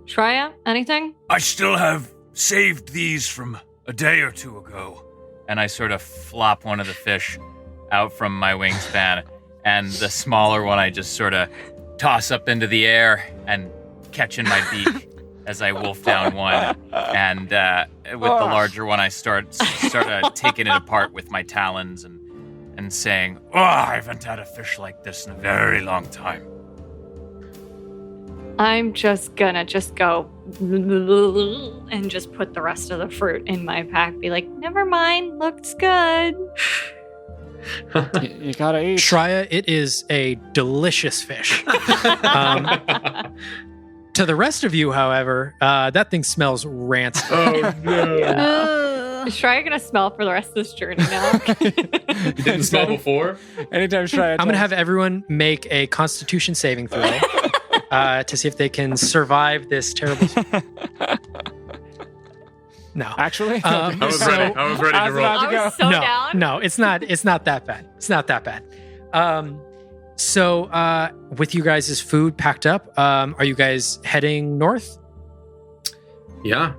Shreya, anything? I still have saved these from a day or two ago. And I sort of flop one of the fish out from my wingspan and the smaller one I just sort of toss up into the air and catch in my beak as I wolf down one. And with the larger one, I start taking it apart with my talons and saying, "Oh, I haven't had a fish like this in a very long time." I'm just gonna go and just put the rest of the fruit in my pack. Be like, never mind, looks good. You gotta eat. Shreya, it is a delicious fish. To the rest of you, however, that thing smells rancid. Oh no! Is Shreya gonna smell for the rest of this journey now? You didn't smell before? Anytime Shreya I'm going to have everyone make a Constitution saving throw to see if they can survive this terrible. No, Actually? I was ready. I was ready to roll. I was so down. no, it's not that bad. It's not that bad. So with you guys' food packed up, are you guys heading north? Yeah.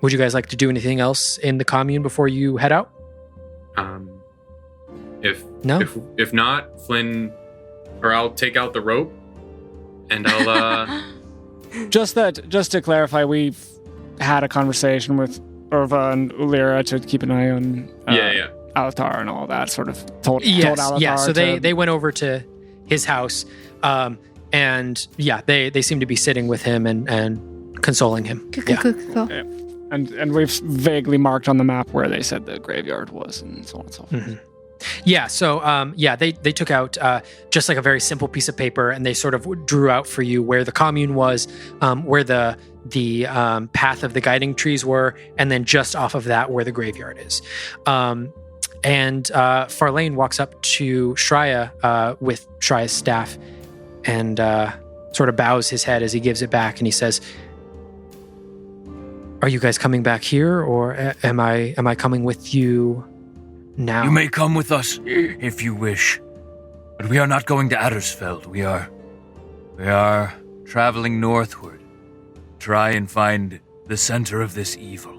Would you guys like to do anything else in the commune before you head out? If not, Flynn, or I'll take out the rope, and I'll. Just to clarify, we've had a conversation with Urva and Ulira to keep an eye on Alatar and all that sort of told Alatar. Yeah, so they went over to his house, and they seem to be sitting with him and consoling him. Cool. Yeah. And we've vaguely marked on the map where they said the graveyard was and so on and so forth. Mm-hmm. Yeah, so they took out just like a very simple piece of paper, and they sort of drew out for you where the commune was, where the path of the guiding trees were, and then just off of that where the graveyard is. And Farlane walks up to Shreya with Shreya's staff and sort of bows his head as he gives it back, and he says, "Are you guys coming back here, or am I coming with you now?" You may come with us if you wish, but we are not going to Addersfeld. We are traveling northward, try and find the center of this evil.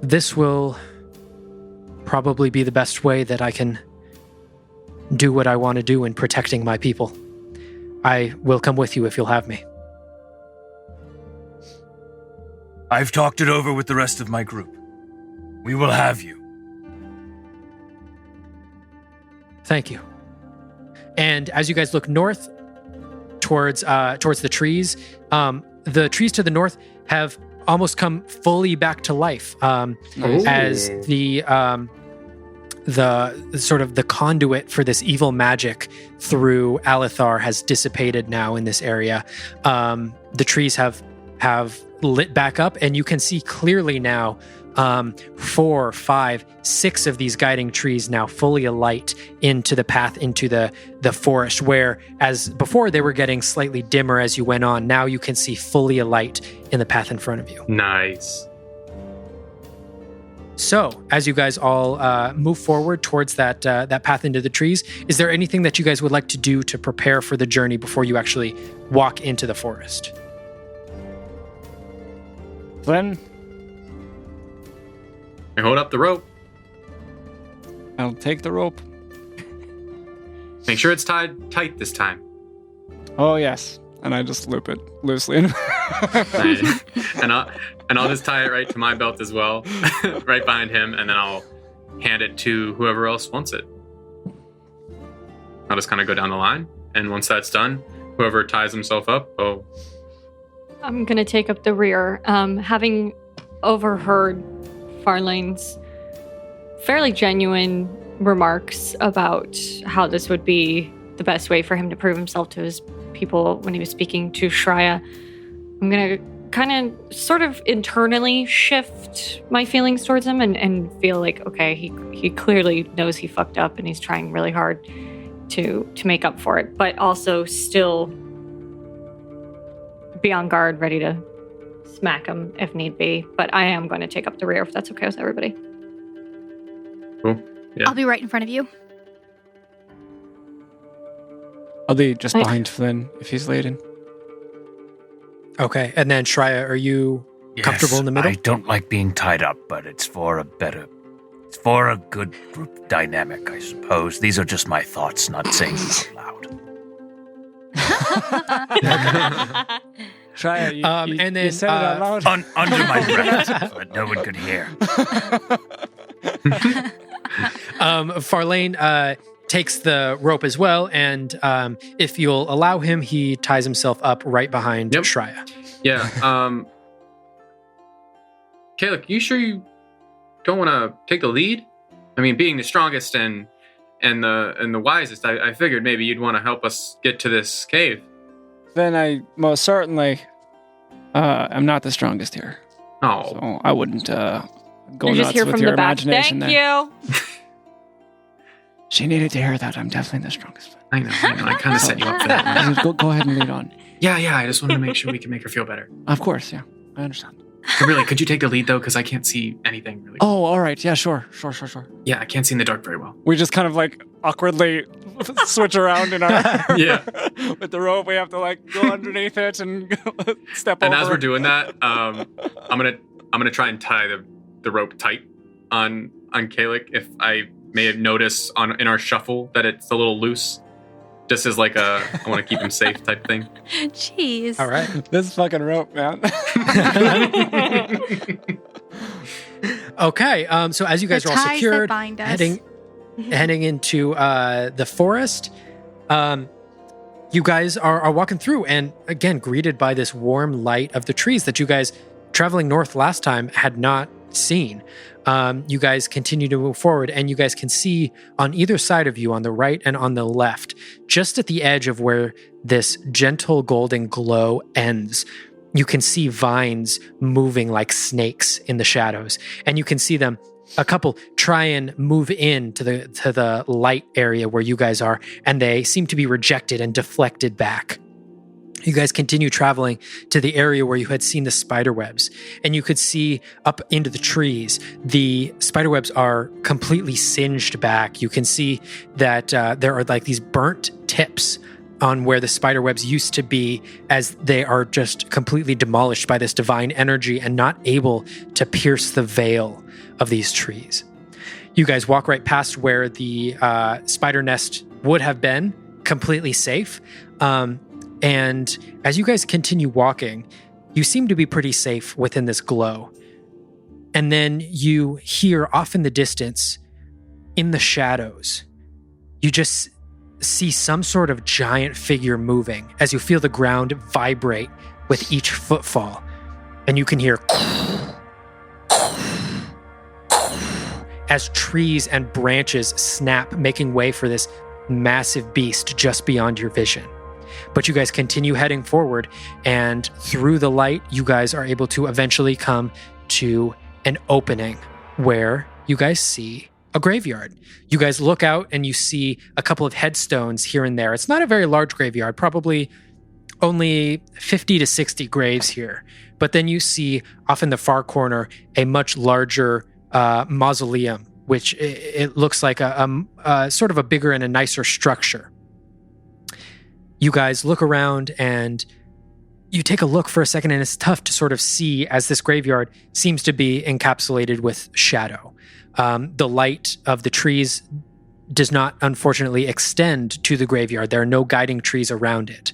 This will probably be the best way that I can do what I want to do in protecting my people. I will come with you if you'll have me. I've talked it over with the rest of my group. We will have you. Thank you. And as you guys look north towards the trees to the north have almost come fully back to life as the sort of the conduit for this evil magic through Alathar has dissipated now in this area. The trees have lit back up, and you can see clearly now 4, 5, 6 of these guiding trees now fully alight into the path into the forest, where as before they were getting slightly dimmer as you went on. Now you can see fully alight in the path in front of you. Nice. So as you guys all move forward towards that path into the trees, is there anything that you guys would like to do to prepare for the journey before you actually walk into the forest? Flynn, I hold up the rope. I'll take the rope. Make sure it's tied tight this time. Oh yes, and I just loop it loosely. and I'll just tie it right to my belt as well, right behind him, and then I'll hand it to whoever else wants it. I'll just kind of go down the line, and once that's done, whoever ties himself up, I'm going to take up the rear. Having overheard Farlane's fairly genuine remarks about how this would be the best way for him to prove himself to his people when he was speaking to Shreya, I'm going to kind of sort of internally shift my feelings towards him and feel like, okay, he clearly knows he fucked up and he's trying really hard to make up for it, but also still be on guard, ready to smack him if need be. But I am going to take up the rear if that's okay with everybody. cool. Yeah. I'll be right in front of you. I'll be just behind Flynn if he's laden. Okay, and then Shreya, are you comfortable in the middle? I don't like being tied up, but it's for a better It's for a good group dynamic, I suppose. These are just my thoughts, not saying them out loud. Try it. And then you said it out loud. Under my breath, but no one could hear. Farlane takes the rope as well, and if you'll allow him, he ties himself up right behind Shreya. Yeah. Caleb, you sure you don't want to take the lead? I mean, being the strongest and the wisest, I figured maybe you'd want to help us get to this cave. Then I most certainly am not the strongest here. Oh. So I wouldn't go You're just nuts here with from your the back. imagination Thank there. you. She needed to hear that. I'm definitely the strongest. I know. I kind of set you up for that. Go ahead and lead on. Yeah. I just wanted to make sure we can make her feel better. Of course, yeah. I understand. Really, could you take the lead, though? Because I can't see anything, really. Oh, all right. Yeah, sure. Yeah, I can't see in the dark very well. We just kind of like awkwardly switch around in our with the rope. We have to like go underneath it and step over. And as we're doing that, I'm gonna try and tie the rope tight on Kalik. If I may have noticed in our shuffle that it's a little loose, just as like I want to keep him safe type thing. Jeez. All right. This fucking rope, man. Okay. So as you guys The are all ties that secured, bind us. heading into the forest, you guys are walking through, and again greeted by this warm light of the trees that you guys, traveling north last time, had not seen. You guys continue to move forward, and you guys can see on either side of you, on the right and on the left, just at the edge of where this gentle golden glow ends, you can see vines moving like snakes in the shadows, and you can see them, a couple, try and move in to the light area where you guys are, and they seem to be rejected and deflected back. You guys continue traveling to the area where you had seen the spider webs, and you could see up into the trees. The spider webs are completely singed back. You can see that there are like these burnt tips on where the spider webs used to be, as they are just completely demolished by this divine energy and not able to pierce the veil of these trees. You guys walk right past where the spider nest would have been, completely safe. And as you guys continue walking, you seem to be pretty safe within this glow. And then you hear off in the distance, in the shadows, you just see some sort of giant figure moving as you feel the ground vibrate with each footfall. And you can hear as trees and branches snap, making way for this massive beast just beyond your vision. But you guys continue heading forward, and through the light, you guys are able to eventually come to an opening where you guys see a graveyard. You guys look out and you see a couple of headstones here and there. It's not a very large graveyard, probably only 50 to 60 graves here. But then you see off in the far corner a much larger mausoleum, which it looks like a sort of a bigger and a nicer structure. You guys look around and you take a look for a second, and it's tough to sort of see as this graveyard seems to be encapsulated with shadow. The light of the trees does not, unfortunately, extend to the graveyard. There are no guiding trees around it.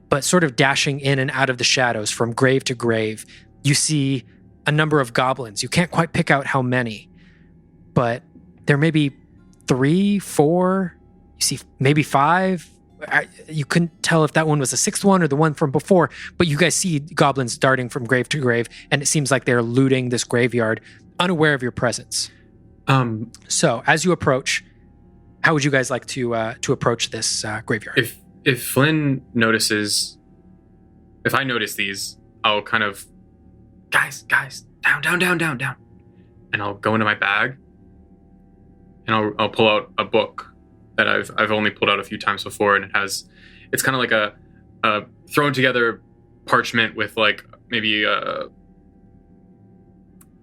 But sort of dashing in and out of the shadows from grave to grave, you see a number of goblins. You can't quite pick out how many, but there may be 3, 4, you see maybe 5. You couldn't tell if that one was the 6th one or the one from before, but you guys see goblins darting from grave to grave, and it seems like they're looting this graveyard, unaware of your presence. So as you approach, how would you guys like to approach this graveyard? If Flynn notices, if I notice these, I'll kind of, guys, down. And I'll go into my bag and I'll pull out a book that I've only pulled out a few times before, and it's kind of like a thrown together parchment with like maybe a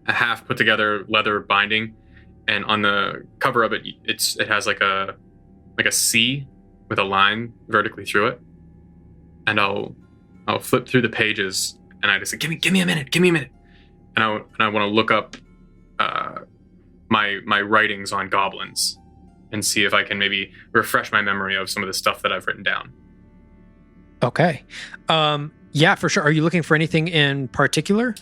half put together leather binding, and on the cover of it, it has like a C with a line vertically through it, and I'll flip through the pages, and I just say, give me a minute, and I want to look up my writings on goblins and see if I can maybe refresh my memory of some of the stuff that I've written down. Okay. Yeah, for sure. Are you looking for anything in particular?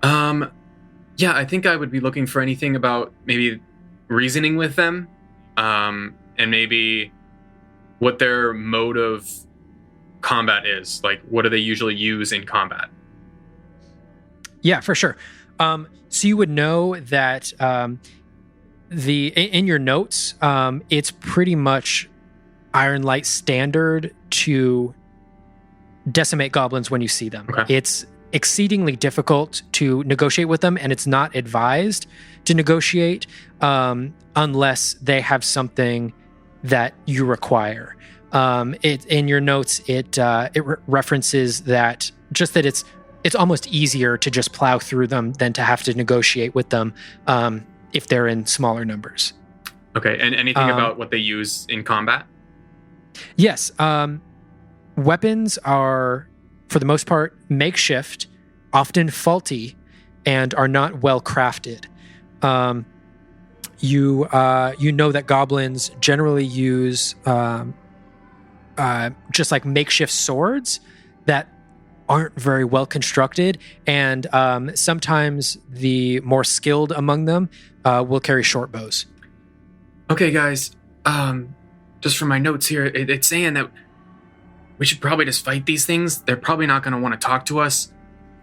Yeah, I think I would be looking for anything about maybe reasoning with them, and maybe what their mode of combat is. Like, what do they usually use in combat? Yeah, for sure. So you would know that in your notes, it's pretty much Ironlight standard to decimate goblins when you see them. Okay. It's exceedingly difficult to negotiate with them, and it's not advised to negotiate unless they have something that you require. In your notes, it references that it's almost easier to just plow through them than to have to negotiate with them if they're in smaller numbers. Okay, and anything about what they use in combat? Yes. Weapons are, for the most part, makeshift, often faulty, and are not well crafted. You know that goblins generally use just like makeshift swords that aren't very well constructed, and sometimes the more skilled among them will carry short bows. Okay, guys. Just from my notes here, it's saying that we should probably just fight these things. They're probably not going to want to talk to us,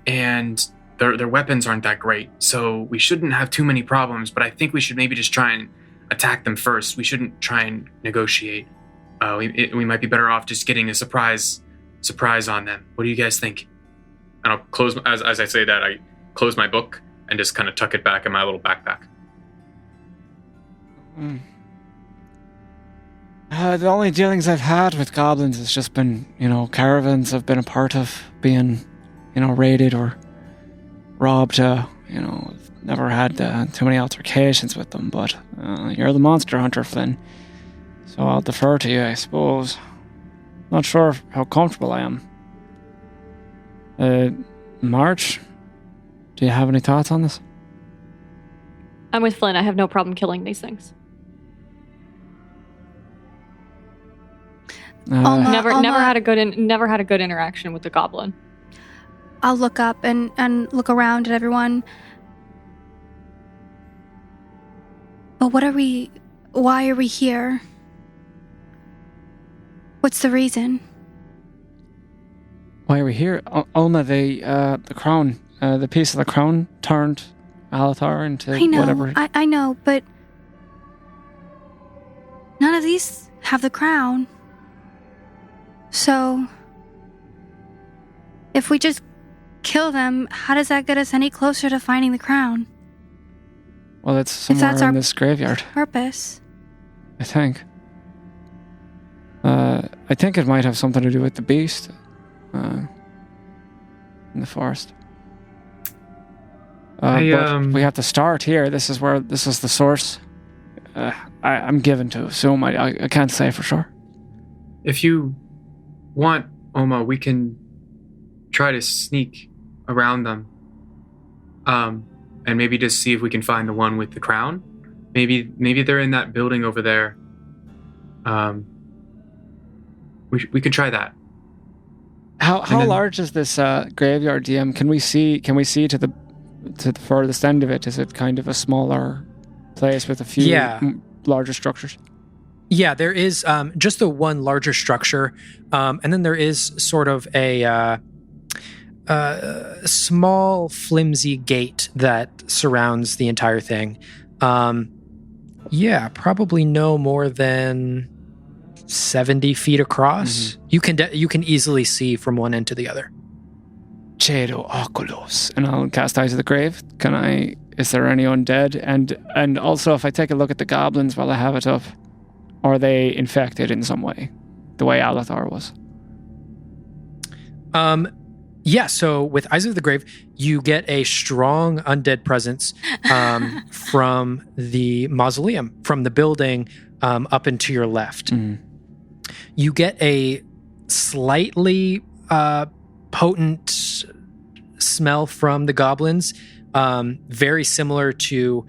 and their weapons aren't that great, so we shouldn't have too many problems, but I think we should maybe just try and attack them first. We shouldn't try and negotiate. We might be better off just getting a surprise on them. What do you guys think? And I'll close, as I say that, I close my book and just kind of tuck it back in my little backpack. The only dealings I've had with goblins has just been, caravans I've been a part of being, raided or robbed. Never had too many altercations with them, but you're the monster hunter, Flynn. So I'll defer to you, I suppose. Not sure how comfortable I am. March, do you have any thoughts on this? I'm with Flynn. I have no problem killing these things. Never had a good interaction with the goblin. I'll look up and look around at everyone. But why are we here? What's the reason? Why are we here? Alma, the crown, the piece of the crown turned Alatar into whatever. I know, but none of these have the crown. So, if we just kill them, how does that get us any closer to finding the crown? Well, it's somewhere in this graveyard. Purpose. I think. I think it might have something to do with the beast in the forest. But we have to start here. This is the source. I'm given to assume. I can't say for sure. If you want, Oma, we can try to sneak around them, and maybe just see if we can find the one with the crown. Maybe they're in that building over there. We could try that. How large is this graveyard, DM? Can we see to the furthest end of it? Is it kind of a smaller place with a few larger structures? Yeah, there is just the one larger structure, and then there is sort of a small, flimsy gate that surrounds the entire thing. Probably no more than 70 feet across. Mm-hmm. You can easily see from one end to the other. Cedo Oculos. And I'll cast Eyes of the Grave. Is there any undead? And also, if I take a look at the goblins while I have it up, are they infected in some way? The way Alatar was? So with Eyes of the Grave, you get a strong undead presence from the mausoleum, from the building up and to your left. Mm. You get a slightly potent smell from the goblins, very similar to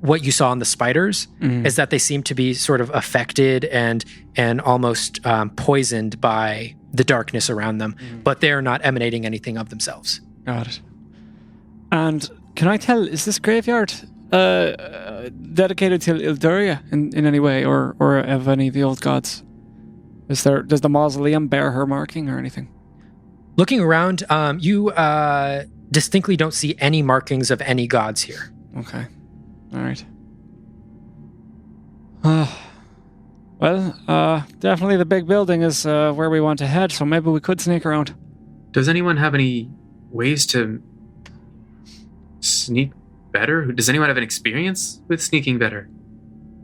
what you saw in the spiders is that they seem to be sort of affected and almost poisoned by the darkness around them, but they're not emanating anything of themselves. Got it. And can I tell, is this graveyard dedicated to Ilduria in any way, or of any of the old gods? Does the mausoleum bear her marking or anything? Looking around, you distinctly don't see any markings of any gods here. Okay. All right. Well, definitely the big building is where we want to head, so maybe we could sneak around. Does anyone have any ways to sneak better? Does anyone have an experience with sneaking better?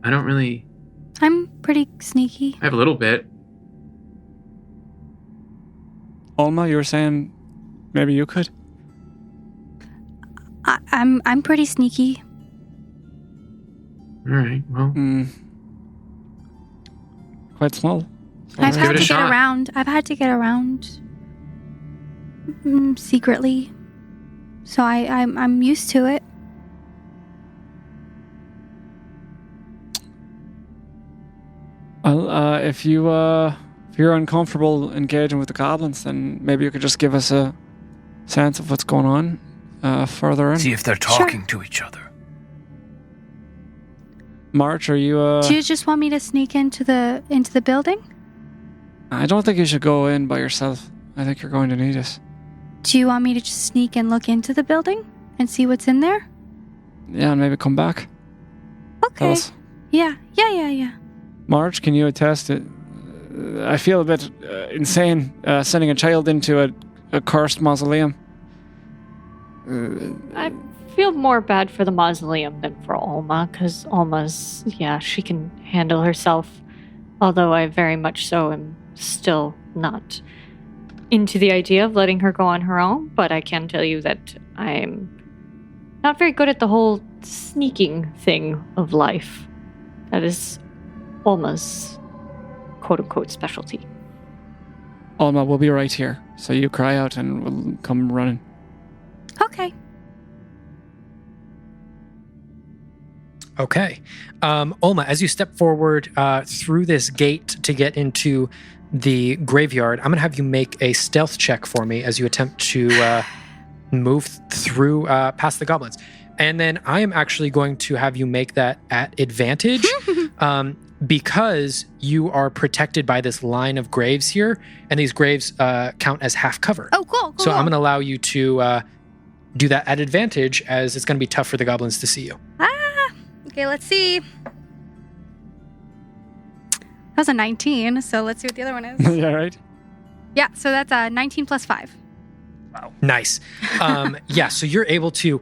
I don't really... I'm pretty sneaky. I have a little bit. Alma, you were saying maybe you could? I'm pretty sneaky. All right, well... Quite small. I've give had it a to shot. get around secretly, so I'm used to it. Well, if you're uncomfortable engaging with the goblins, then maybe you could just give us a sense of what's going on further in. See if they're talking to each other. March, are you? Do you just want me to sneak into the building? I don't think you should go in by yourself. I think you're going to need us. Do you want me to just sneak and look into the building and see what's in there? Yeah, and maybe come back. Tell Okay. us. Yeah. March, can you attest it? I feel a bit insane sending a child into a cursed mausoleum. I feel more bad for the mausoleum than for Alma, because Alma's, she can handle herself. Although I very much so am still not into the idea of letting her go on her own, but I can tell you that I'm not very good at the whole sneaking thing of life. That is Alma's quote-unquote specialty. Alma, we'll be right here. So you cry out and we'll come running. Okay. Okay. Olma, as you step forward through this gate to get into the graveyard, I'm going to have you make a stealth check for me as you attempt to move through past the goblins. And then I am actually going to have you make that at advantage because you are protected by this line of graves here, and these graves count as half cover. Oh, cool. So I'm going to allow you to do that at advantage, as it's going to be tough for the goblins to see you. Okay, let's see. That was a 19, so let's see what the other one is. Yeah, right? Yeah, so that's a 19 plus 5. Nice. Yeah, so you're able to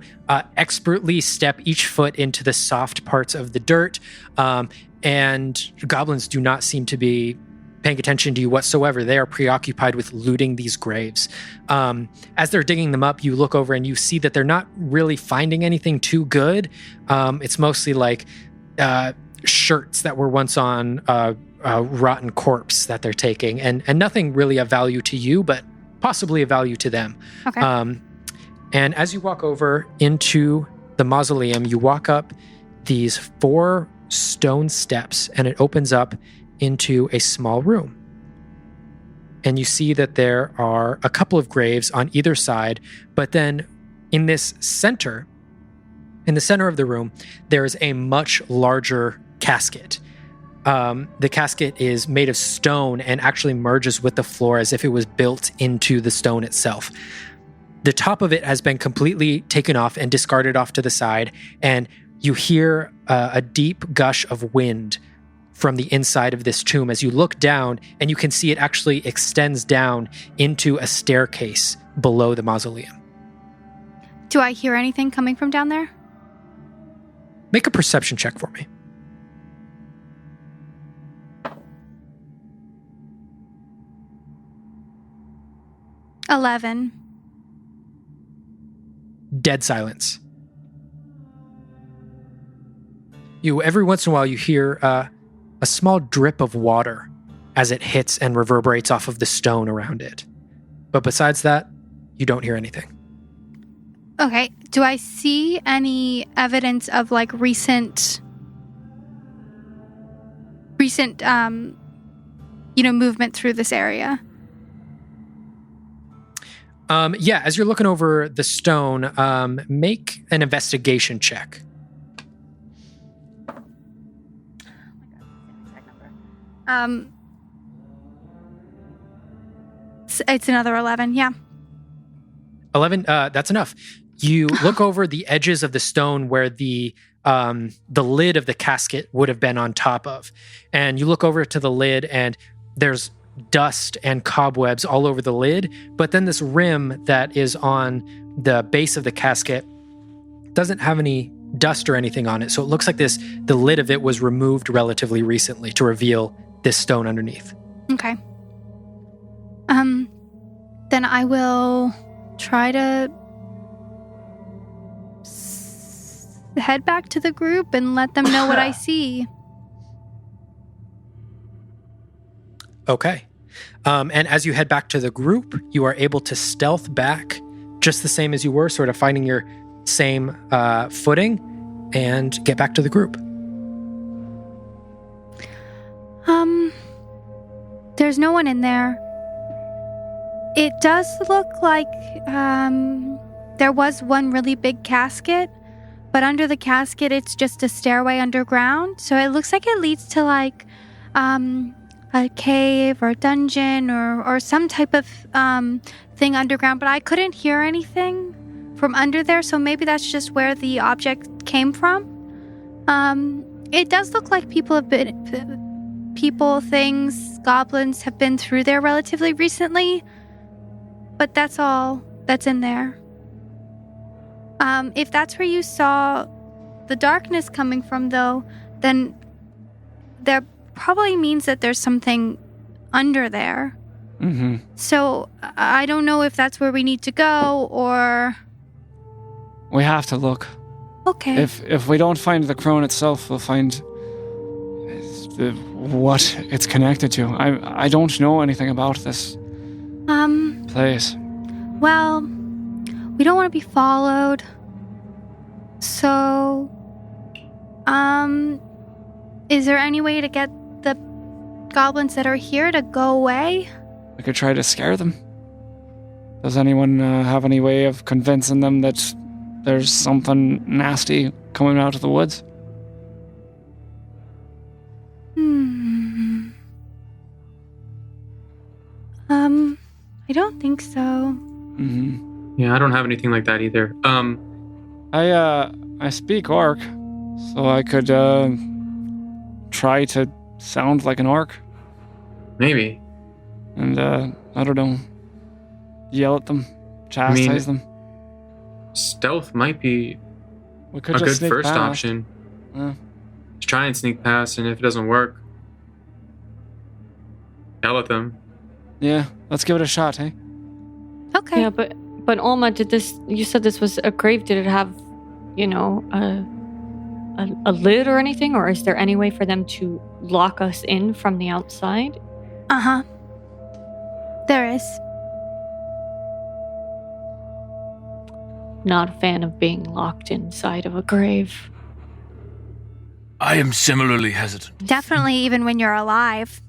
expertly step each foot into the soft parts of the dirt, and goblins do not seem to be paying attention to you whatsoever. They are preoccupied with looting these graves. As they're digging them up, you look over and you see that they're not really finding anything too good. It's mostly like shirts that were once on a rotten corpse that they're taking, and nothing really of value to you, but possibly of value to them. Okay. And as you walk over into the mausoleum, you walk up these 4 stone steps, and it opens up into a small room. And you see that there are a couple of graves on either side, but then in the center of the room, there is a much larger casket. The casket is made of stone and actually merges with the floor as if it was built into the stone itself. The top of it has been completely taken off and discarded off to the side, and you hear a deep gush of wind from the inside of this tomb as you look down, and you can see it actually extends down into a staircase below the mausoleum. Do I hear anything coming from down there? Make a perception check for me. $11. Dead silence. Every once in a while you hear a small drip of water as it hits and reverberates off of the stone around it. But besides that, you don't hear anything. Okay. Do I see any evidence of like recent movement through this area? Yeah, as you're looking over the stone, make an investigation check. It's another 11, yeah. 11, that's enough. You look over the edges of the stone where the lid of the casket would have been on top of. And you look over to the lid and there's dust and cobwebs all over the lid. But then this rim that is on the base of the casket doesn't have any dust or anything on it. So it looks like the lid of it was removed relatively recently to reveal this stone underneath. Okay. Then I will try to head back to the group and let them know what I see. Okay. And as you head back to the group, you are able to stealth back just the same as you were, sort of finding your same footing, and get back to the group. There's no one in there. It does look like there was one really big casket, but under the casket it's just a stairway underground. So it looks like it leads to like a cave or a dungeon or some type of thing underground, but I couldn't hear anything from under there, so maybe that's just where the object came from. It does look like things, goblins have been through there relatively recently, but that's all that's in there. If that's where you saw the darkness coming from, though, then there probably means that there's something under there. Mm-hmm. So I don't know if that's where we need to go or... We have to look. Okay. If we don't find the crone itself, we'll find what it's connected to. I don't know anything about this place. Well, we don't want to be followed. So, is there any way to get the goblins that are here to go away? We could try to scare them. Does anyone have any way of convincing them that there's something nasty coming out of the woods? I don't think so. Mm-hmm. Yeah, I don't have anything like that either. I speak orc, so I could try to sound like an orc. Maybe. And I don't know, yell at them, chastise them. Stealth might be We could a just good sneak first past. option. Yeah. Just try and sneak past, and if it doesn't work, yell at them. Yeah, let's give it a shot, hey? Okay. Yeah, but Alma, you said this was a grave. Did it have, a lid or anything? Or is there any way for them to lock us in from the outside? Uh-huh. There is. Not a fan of being locked inside of a grave. I am similarly hesitant. Definitely even when you're alive.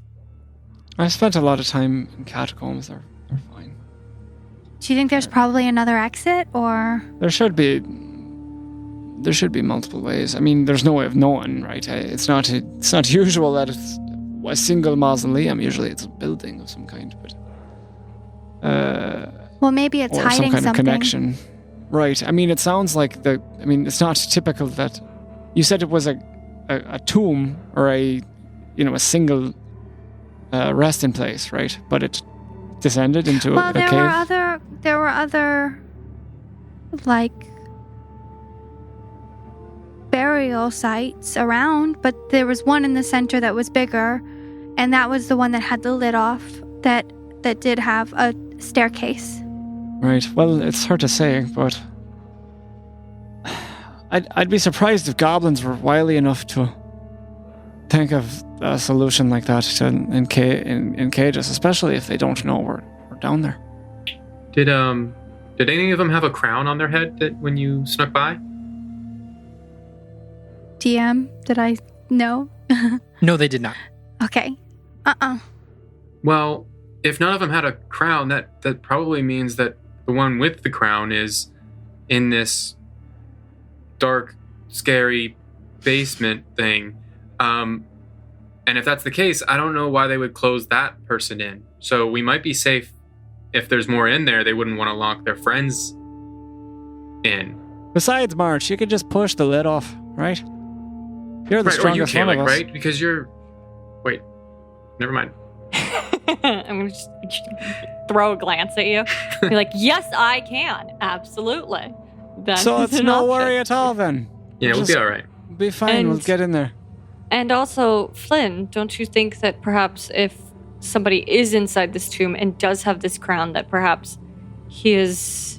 I spent a lot of time in catacombs. They're fine. Do you think there's probably another exit, or...? There should be multiple ways. I mean, there's no way of knowing, right? It's not usual that it's a single mausoleum. Usually it's a building of some kind, but... well, maybe it's or hiding some kind something. of connection. Right. I mean, it sounds like it's not typical that... You said it was a tomb or a single resting place, right? But it descended into a cave. There were other like burial sites around, but there was one in the center that was bigger, and that was the one that had the lid off that did have a staircase. Right. Well, it's hard to say, but I'd be surprised if goblins were wily enough to think of a solution like that in cages, especially if they don't know we're down there. Did Did any of them have a crown on their head that when you snuck by? DM, did I know? No, they did not. Okay. Well, if none of them had a crown, that probably means that the one with the crown is in this dark, scary basement thing. And if that's the case, I don't know why they would close that person in. So we might be safe. If there's more in there, they wouldn't want to lock their friends in. Besides, March, you could just push the lid off, right? You're the Right, or you, strongest one of Kaylee, us. right? Because you're... Wait. Never mind. I'm going to just throw a glance at you. Be like, yes, I can. Absolutely. That's So it's an no option. worry at all then. Yeah, we'll Just be all right. Be fine, we'll And- get in there. And also, Flynn, don't you think that perhaps if somebody is inside this tomb and does have this crown, that perhaps he is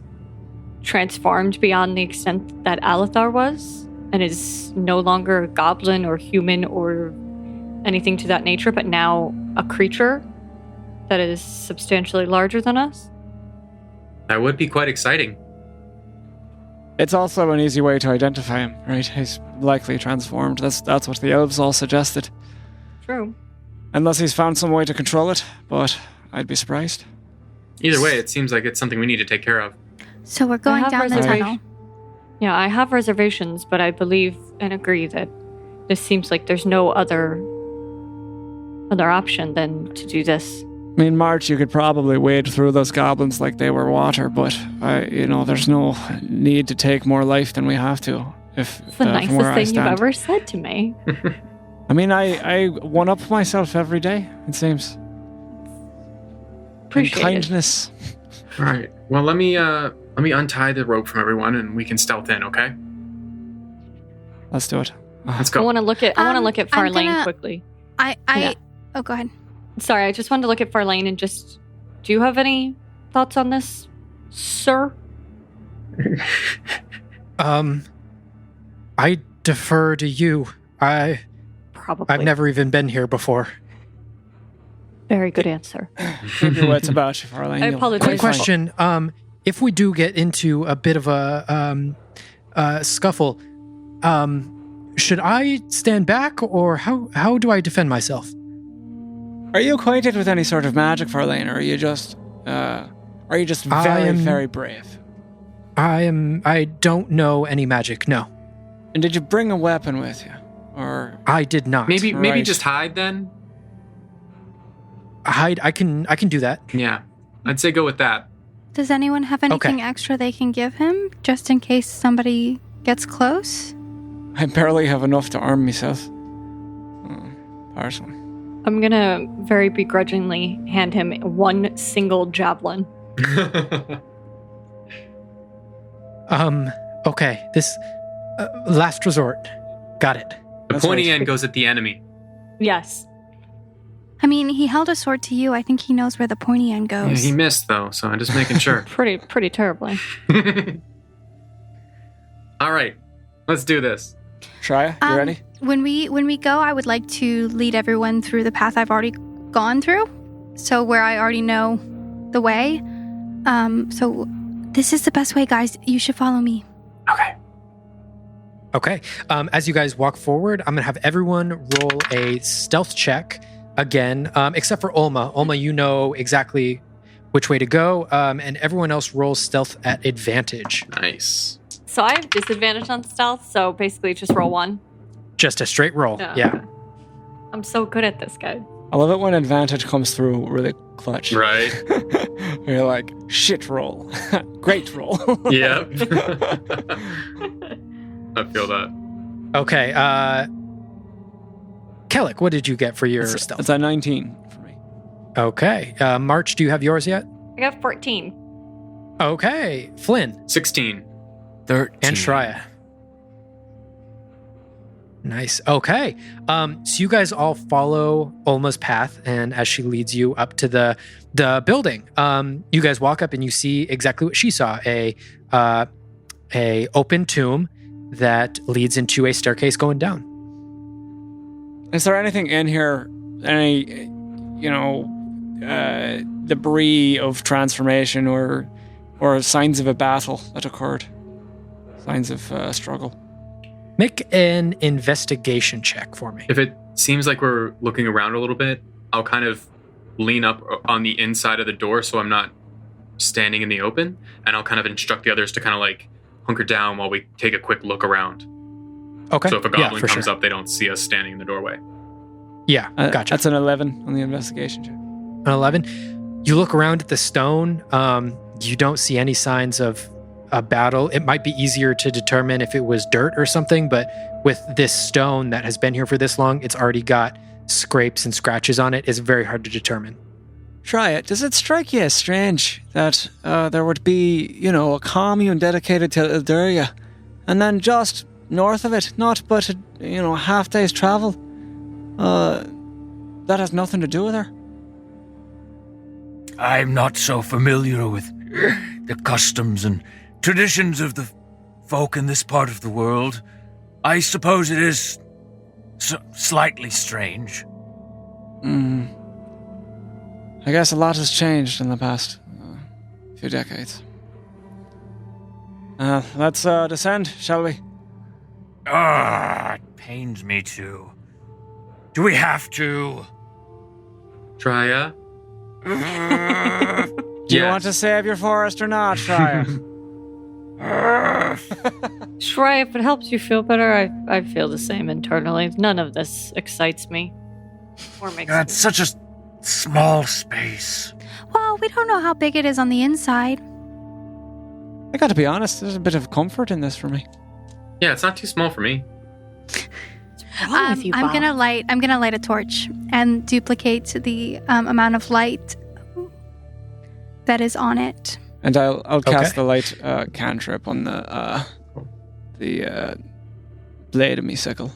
transformed beyond the extent that Alethar was and is no longer a goblin or human or anything to that nature, but now a creature that is substantially larger than us? That would be quite exciting. It's also an easy way to identify him, right? He's likely transformed. That's what the elves all suggested. True. Unless he's found some way to control it, but I'd be surprised. Either way, it seems like it's something we need to take care of. So we're going have down the reservation- tunnel. Yeah, I have reservations, but I believe and agree that this seems like there's no other option than to do this. I mean, March, you could probably wade through those goblins like they were water, but there's no need to take more life than we have to. It's the nicest thing you've ever said to me. I mean, I one up myself every day. It seems. Appreciate and it. kindness. All right. Well, let me untie the rope from everyone, and we can stealth in. Okay. Let's do it. Let's I go. want to look at I'm Farlane gonna- quickly. Yeah. Oh, go ahead. Sorry, I just wanted to look at Farlane and just. Do you have any thoughts on this, sir? I defer to you. I've Probably. never even been here before. Very good answer. Keep your wits about you, Farlane. I You'll- apologize. Quick question. If we do get into a bit of a scuffle, should I stand back or how do I defend myself? Are you acquainted with any sort of magic, Farlane, or are you just very, very brave? I don't know any magic, no. And did you bring a weapon with you? Or I did not. Maybe Right. just hide then. hide. I can do that. Yeah, I'd say go with that. Does anyone have anything extra they can give him just in case somebody gets close? I barely have enough to arm myself. Personally. I'm gonna very begrudgingly hand him one single javelin. Okay. This last resort. Got it. The That's pointy right. end goes at the enemy. Yes. I mean, he held a sword to you. I think he knows where the pointy end Yeah, goes. he missed though, so I'm just making sure. Pretty terribly. All right, let's do this. Shreya, you ready? When we go, I would like to lead everyone through the path I've already gone through. So where I already know the way. So this is the best way, guys. You should follow me. Okay. As you guys walk forward, I'm gonna have everyone roll a stealth check again, except for Olma. Olma, you know exactly which way to go, and everyone else rolls stealth at advantage. Nice. So I have disadvantage on stealth, so basically just roll one. Just a straight roll. Yeah. Yeah. I'm so good at this, guys. I love it when advantage comes through really clutch. Right. You're like, shit roll. Great roll. Yep. I feel that. Okay. Kellic, what did you get for your stealth? It's a 19 for me. Okay. March, do you have yours yet? I got 14. Okay. Flynn 16. 13. and Shreya. Nice. Okay. So you guys all follow Olma's path, and as she leads you up to the building, you guys walk up and you see exactly what she saw: a open tomb that leads into a staircase going down. Is there anything in here, any, debris of transformation or or signs of a battle that occurred. Signs of struggle. Make an investigation check for me. If it seems like we're looking around a little bit, I'll kind of lean up on the inside of the door so I'm not standing in the open, and I'll kind of instruct the others to kind of like hunker down while we take a quick look around. Okay. So if a goblin comes up, they don't see us standing in the doorway. Yeah, gotcha. That's an 11 on the investigation check. An 11. You look around at the stone. You don't see any signs of a battle. It might be easier to determine if it was dirt or something, but with this stone that has been here for this long, it's already got scrapes and scratches on it. It's very hard to determine. Try it. Does it strike you as strange that there would be, a commune dedicated to Ilduria, and then just north of it, not but a half day's travel, that has nothing to do with her? I'm not so familiar with the customs and traditions of the folk in this part of the world. I suppose it is slightly strange. I guess a lot has changed in the past few decades. Let's descend, shall we? It pains me to. Do we have to? Trya? Do you want to save your forest or not, Shia? Shry, if it helps you feel better, I feel the same internally. None of this excites me. Or makes me... It's such a small space. Well, we don't know how big it is on the inside. I got to be honest, there's a bit of comfort in this for me. Yeah, it's not too small for me. What's wrong with you, Bob? I'm gonna light a torch and duplicate the amount of light that is on it. And I'll cast the light cantrip on the blade of me sickle.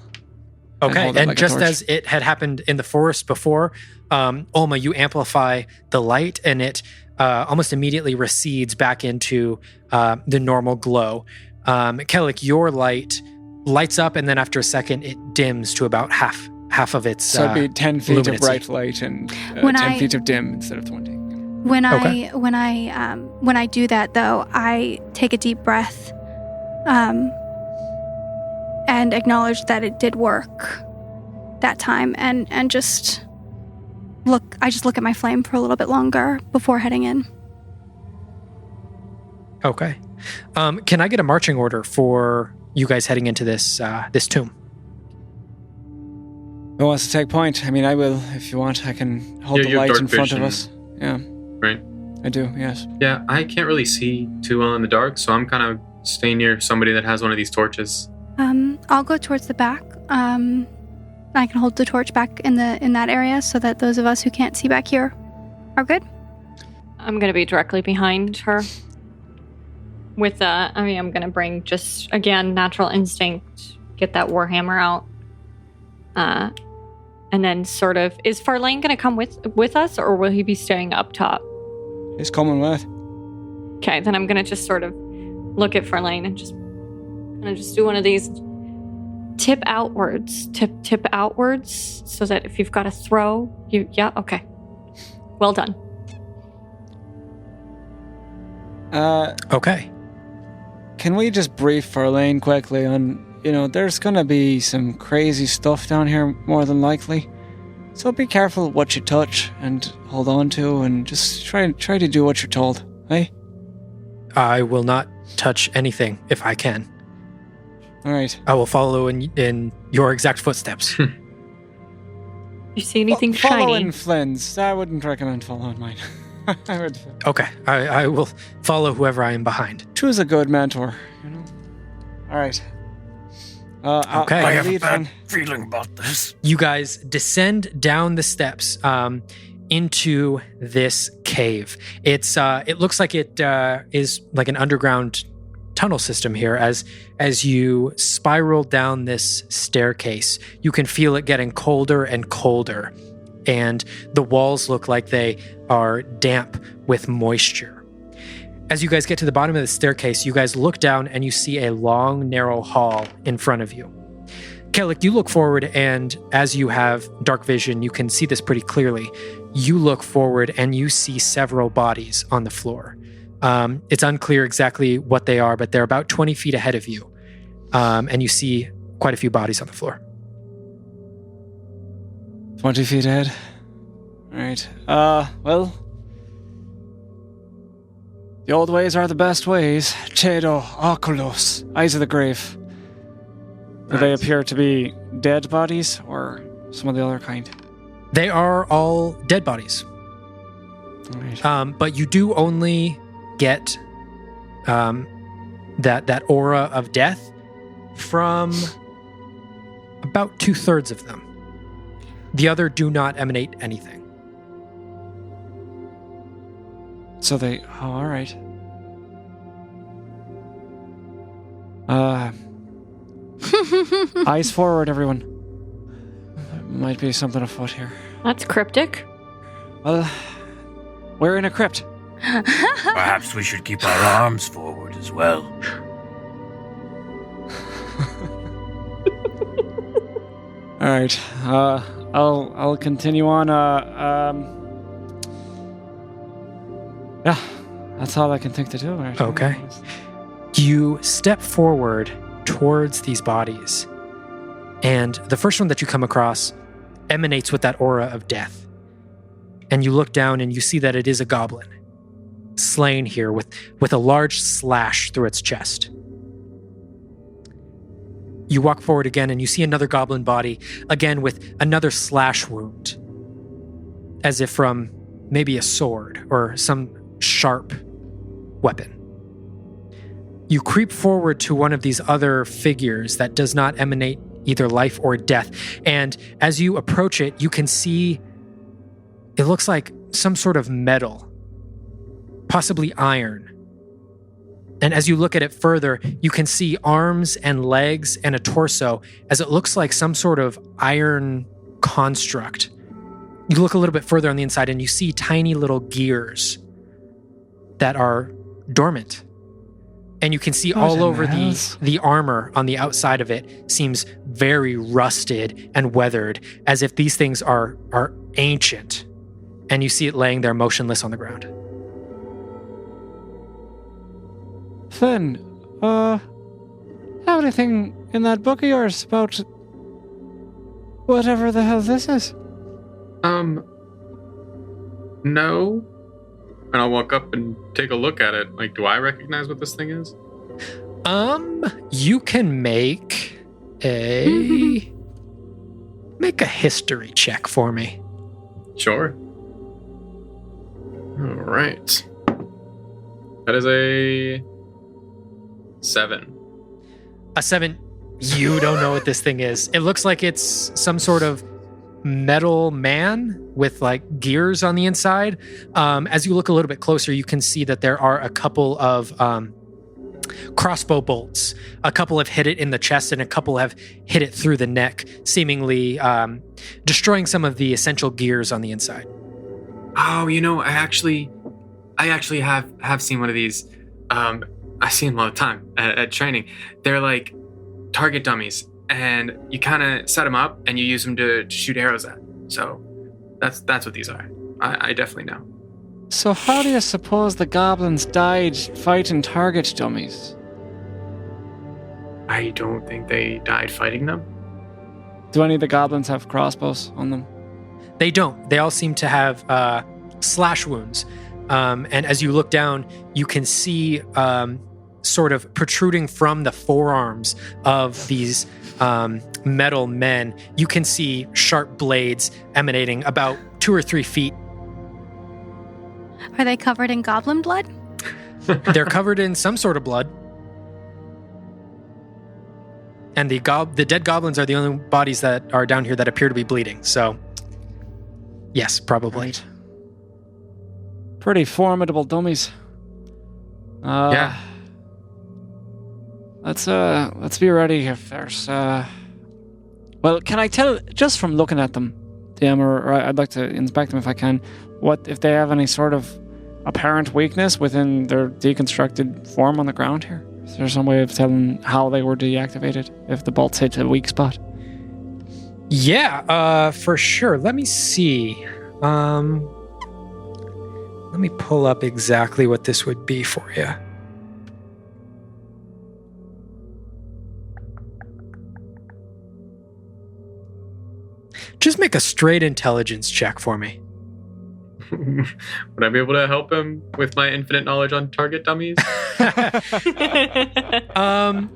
Okay, and like just as it had happened in the forest before, Olma, you amplify the light, and it almost immediately recedes back into the normal glow. Kellic, your light lights up, and then after a second, it dims to about half of its So it'd be 10 feet luminancy. of bright light and 10 feet of dim instead of 20. When I do that, though, I take a deep breath and acknowledge that it did work that time, and just look. I just look at my flame for a little bit longer before heading in. Okay. Can I get a marching order for you guys heading into this tomb? Who wants to take point? I mean, I will if you want. I can hold the light in front of us. Yeah. Right? I do, yes. Yeah, I can't really see too well in the dark, so I'm kind of staying near somebody that has one of these torches. I'll go towards the back. I can hold the torch back in that area so that those of us who can't see back here are good. I'm going to be directly behind her. With I'm going to bring just, again, natural instinct, get that warhammer out. And then sort of, is Farlane going to come with us, or will he be staying up top? He's coming with. Okay, then I'm going to just sort of look at Farlane and just do one of these tip outwards, so that if you've got to throw, okay. Well done. Okay. Can we just brief Farlane quickly on, there's going to be some crazy stuff down here more than likely. So be careful what you touch and hold on to, and just try to do what you're told, hey? I will not touch anything if I can. All right. I will follow in your exact footsteps. You see anything Follow shiny? in Flynn's. I wouldn't recommend following mine. I would Okay, I will follow whoever I am behind. choose a good mentor, All right. Okay. I have a lead bad one. feeling about this. You guys descend down the steps into this cave. It looks like it is like an underground tunnel system here. As you spiral down this staircase, you can feel it getting colder and colder, and the walls look like they are damp with moisture. As you guys get to the bottom of the staircase, you guys look down and you see a long, narrow hall in front of you. Kellic, you look forward, and as you have dark vision, you can see this pretty clearly. You look forward and you see several bodies on the floor. It's unclear exactly what they are, but they're about 20 feet ahead of you. And you see quite a few bodies on the floor. 20 feet ahead. All right. Well, the old ways are the best ways. Cedo, oculos, eyes of the grave. Do they appear to be dead bodies or some of the other kind? They are all dead bodies. All right. But you do only get that aura of death from about 2/3 of them. The other do not emanate anything. So they... Oh, all right. Eyes forward, everyone. There might be something afoot here. That's cryptic. Well, we're in a crypt. Perhaps we should keep our arms forward as well. All right. I'll continue on. Yeah, that's all I can think to do. Right? Okay. You step forward towards these bodies, and the first one that you come across emanates with that aura of death. And you look down and you see that it is a goblin, slain here with a large slash through its chest. You walk forward again and you see another goblin body, again with another slash wound, as if from maybe a sword or some sharp weapon. You creep forward to one of these other figures that does not emanate either life or death, and as you approach it, you can see it looks like some sort of metal, possibly iron. And as you look at it further, you can see arms and legs and a torso, as it looks like some sort of iron construct. You look a little bit further on the inside and you see tiny little gears that are dormant. And you can see all over the armor on the outside of it seems very rusted and weathered, as if these things are ancient. And you see it laying there motionless on the ground. Flynn, have anything in that book of yours about whatever the hell this is? No. And I'll walk up and take a look at it. Like, do I recognize what this thing is? You can make a history check for me. Sure. All right. That is a 7. A 7. You don't know what this thing is. It looks like it's some sort of metal man with like gears on the inside. As you look a little bit closer, you can see that there are a couple of crossbow bolts. A couple have hit it in the chest and a couple have hit it through the neck, seemingly destroying some of the essential gears on the inside. Oh, I actually have seen one of these. I see them all the time at training. They're like target dummies, and you kind of set them up and you use them to shoot arrows at. So that's what these are. I definitely know. So how do you suppose the goblins died fighting target dummies? I don't think they died fighting them. Do any of the goblins have crossbows on them? They don't. They all seem to have slash wounds. And as you look down, you can see sort of protruding from the forearms of these metal men, you can see sharp blades emanating about 2 or 3 feet. Are they covered in goblin blood? They're covered in some sort of blood. And the dead goblins are the only bodies that are down here that appear to be bleeding. So, yes, probably. Right. Pretty formidable dummies. Yeah. Let's be ready if there's. Well, can I tell just from looking at them, DM, or I'd like to inspect them if I can. What if they have any sort of apparent weakness within their deconstructed form on the ground here? Is there some way of telling how they were deactivated if the bolts hit a weak spot? Yeah, for sure. Let me see. Let Let me pull up exactly what this would be for you. Just make a straight intelligence check for me. Would I be able to help him with my infinite knowledge on target dummies? I'm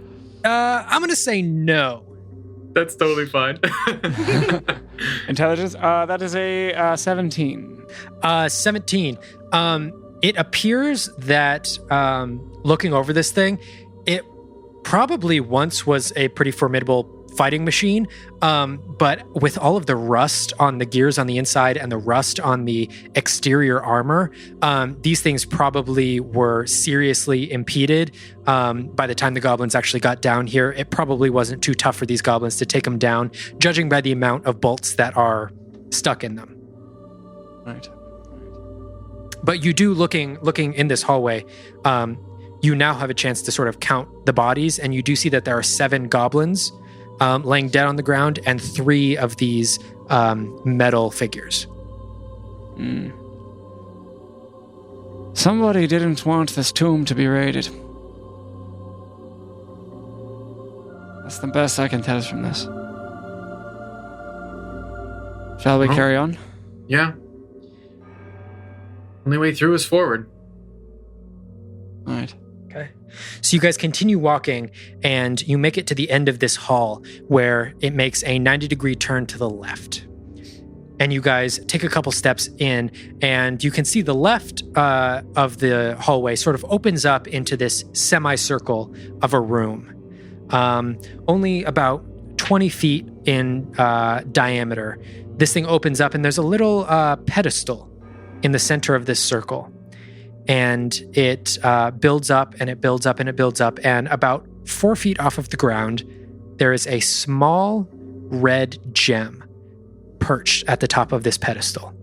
going to say no. That's totally fine. Intelligence? That is a 17. 17. It appears that looking over this thing, it probably once was a pretty formidable fighting machine, but with all of the rust on the gears on the inside and the rust on the exterior armor, these things probably were seriously impeded. By the time the goblins actually got down here, it probably wasn't too tough for these goblins to take them down, judging by the amount of bolts that are stuck in them. Right. But you do, looking in this hallway, you now have a chance to sort of count the bodies, and you do see that there are 7 goblins laying dead on the ground, and 3 of these metal figures. Somebody didn't want this tomb to be raided. That's the best I can tell from this. Shall we carry on? Yeah. Only way through is forward. All right. Okay. So you guys continue walking, and you make it to the end of this hall where it makes a 90-degree turn to the left. And you guys take a couple steps in, and you can see the left of the hallway sort of opens up into this semicircle of a room. Only about 20 feet in diameter. This thing opens up, and there's a little pedestal in the center of this circle. And it builds up, and it builds up, and it builds up. And about 4 feet off of the ground, there is a small red gem perched at the top of this pedestal.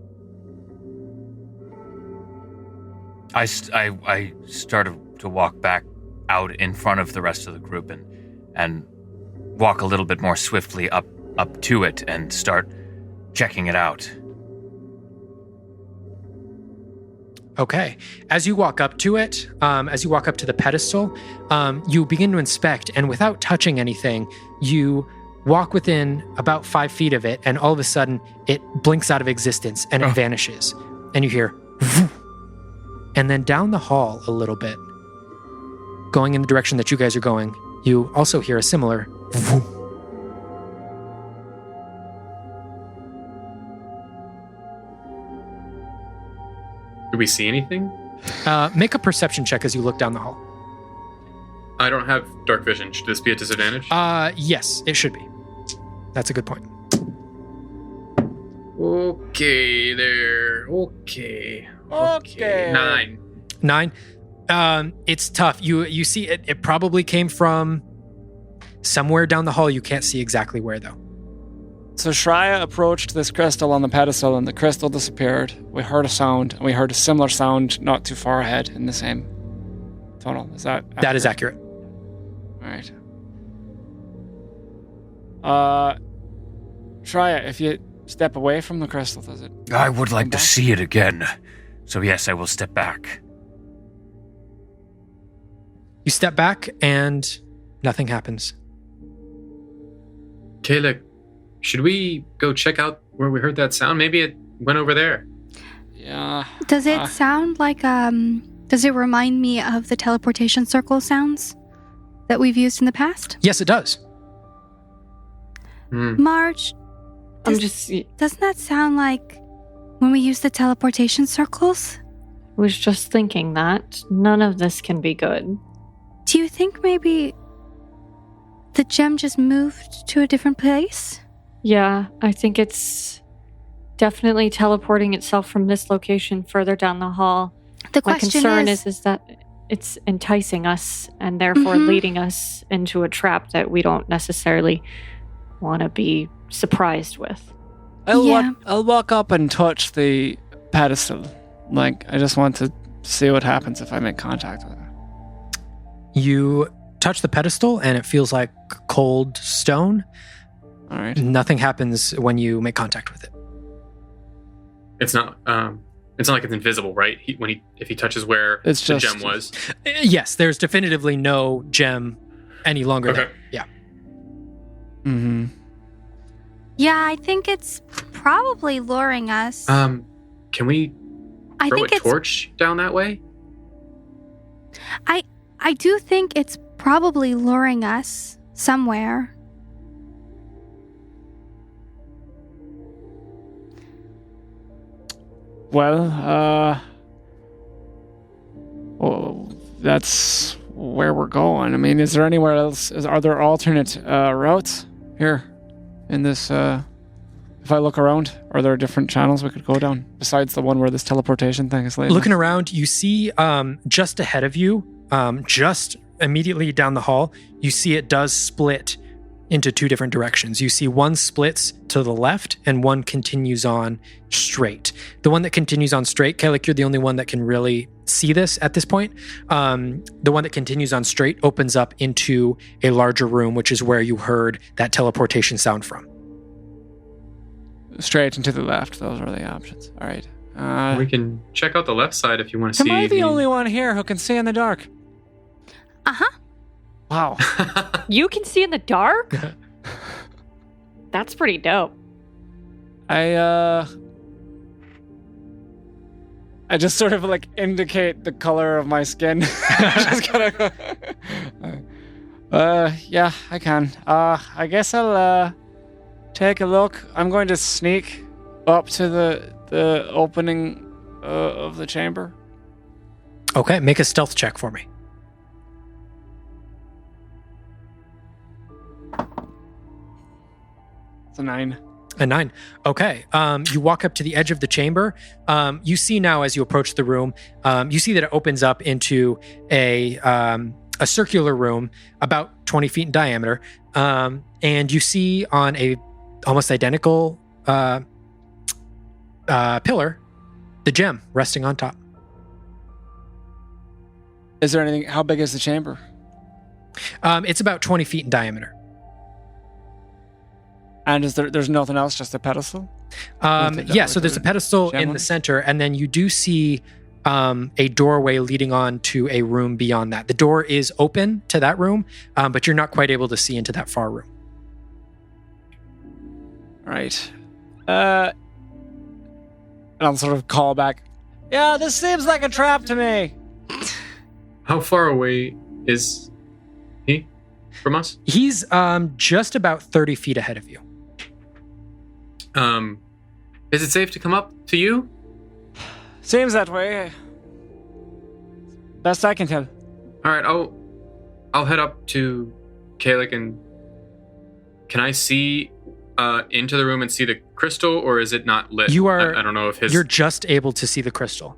I started to walk back out in front of the rest of the group and walk a little bit more swiftly up to it and start checking it out. Okay. As you walk up to it, as you walk up to the pedestal, you begin to inspect, and without touching anything, you walk within about 5 feet of it, and all of a sudden, it blinks out of existence, and it vanishes. And you hear, "Vroom." And then down the hall a little bit, going in the direction that you guys are going, you also hear a similar, "Vroom." Do we see anything? Make a perception check as you look down the hall. I don't have dark vision. Should this be a disadvantage? Yes, it should be. That's a good point. Okay, there. Okay. 9. 9. It's tough. You see it. It probably came from somewhere down the hall. You can't see exactly where, though. So Shreya approached this crystal on the pedestal, and the crystal disappeared. We heard a sound, and we heard a similar sound not too far ahead in the same tunnel. Is that accurate? That is accurate. All right. Shreya, if you step away from the crystal, does it? I would like to see it again. So yes, I will step back. You step back, and nothing happens. Kayla, should we go check out where we heard that sound? Maybe it went over there. Yeah. Does it sound like, does it remind me of the teleportation circle sounds that we've used in the past? Yes, it does. Marge, doesn't that sound like when we used the teleportation circles? I was just thinking that. None of this can be good. Do you think maybe the gem just moved to a different place? Yeah, I think it's definitely teleporting itself from this location further down the hall. The My question concern is that it's enticing us and therefore leading us into a trap that we don't necessarily want to be surprised with. I'll walk up and touch the pedestal. Like, I just want to see what happens if I make contact with it. You touch the pedestal, and it feels like cold stone. All right. Nothing happens when you make contact with it. It's not It's not like it's invisible, right? If he touches where It's the just- gem was. Yes, there's definitively no gem any longer Okay. there. Yeah. Mm-hmm. Yeah, I think it's probably luring us. Can we I throw think a it's. torch down that way? I do think it's probably luring us somewhere. Well, that's where we're going. I mean, is there anywhere else? Are there alternate routes here in this? If I look around, are there different channels we could go down besides the one where this teleportation thing is laid? Looking around, you see just ahead of you, just immediately down the hall, you see it does split into two different directions. You see one splits to the left and one continues on straight. The one that continues on straight, Kalik, you're the only one that can really see this at this point. The one that continues on straight opens up into a larger room, which is where you heard that teleportation sound from. Straight and to the left. Those are the options. All right. We can check out the left side if you want to Am see. I the only one here who can see in the dark? Uh-huh. Wow. You can see in the dark? That's pretty dope. I just sort of like indicate the color of my skin. Just kind of yeah, I can. I guess I'll take a look. I'm going to sneak up to the opening of the chamber. Okay, make a stealth check for me. It's a 9. A 9. Okay. You walk up to the edge of the chamber. You see now as you approach the room, you see that it opens up into a circular room about 20 feet in diameter. And you see on a almost identical pillar, the gem resting on top. Is there anything? How big is the chamber? It's about 20 feet in diameter. And there's nothing else, just a pedestal? Yeah, so there's a pedestal in the center, and then you do see a doorway leading on to a room beyond that. The door is open to that room, but you're not quite able to see into that far room. Right. And I'll sort of call back. Yeah, this seems like a trap to me. How far away is he from us? He's just about 30 feet ahead of you. Is it safe to come up to you? Seems that way. Best I can tell. All right, I'll head up to Kalik and can I see into the room and see the crystal, or is it not lit? You are. I don't know if his. You're just able to see the crystal.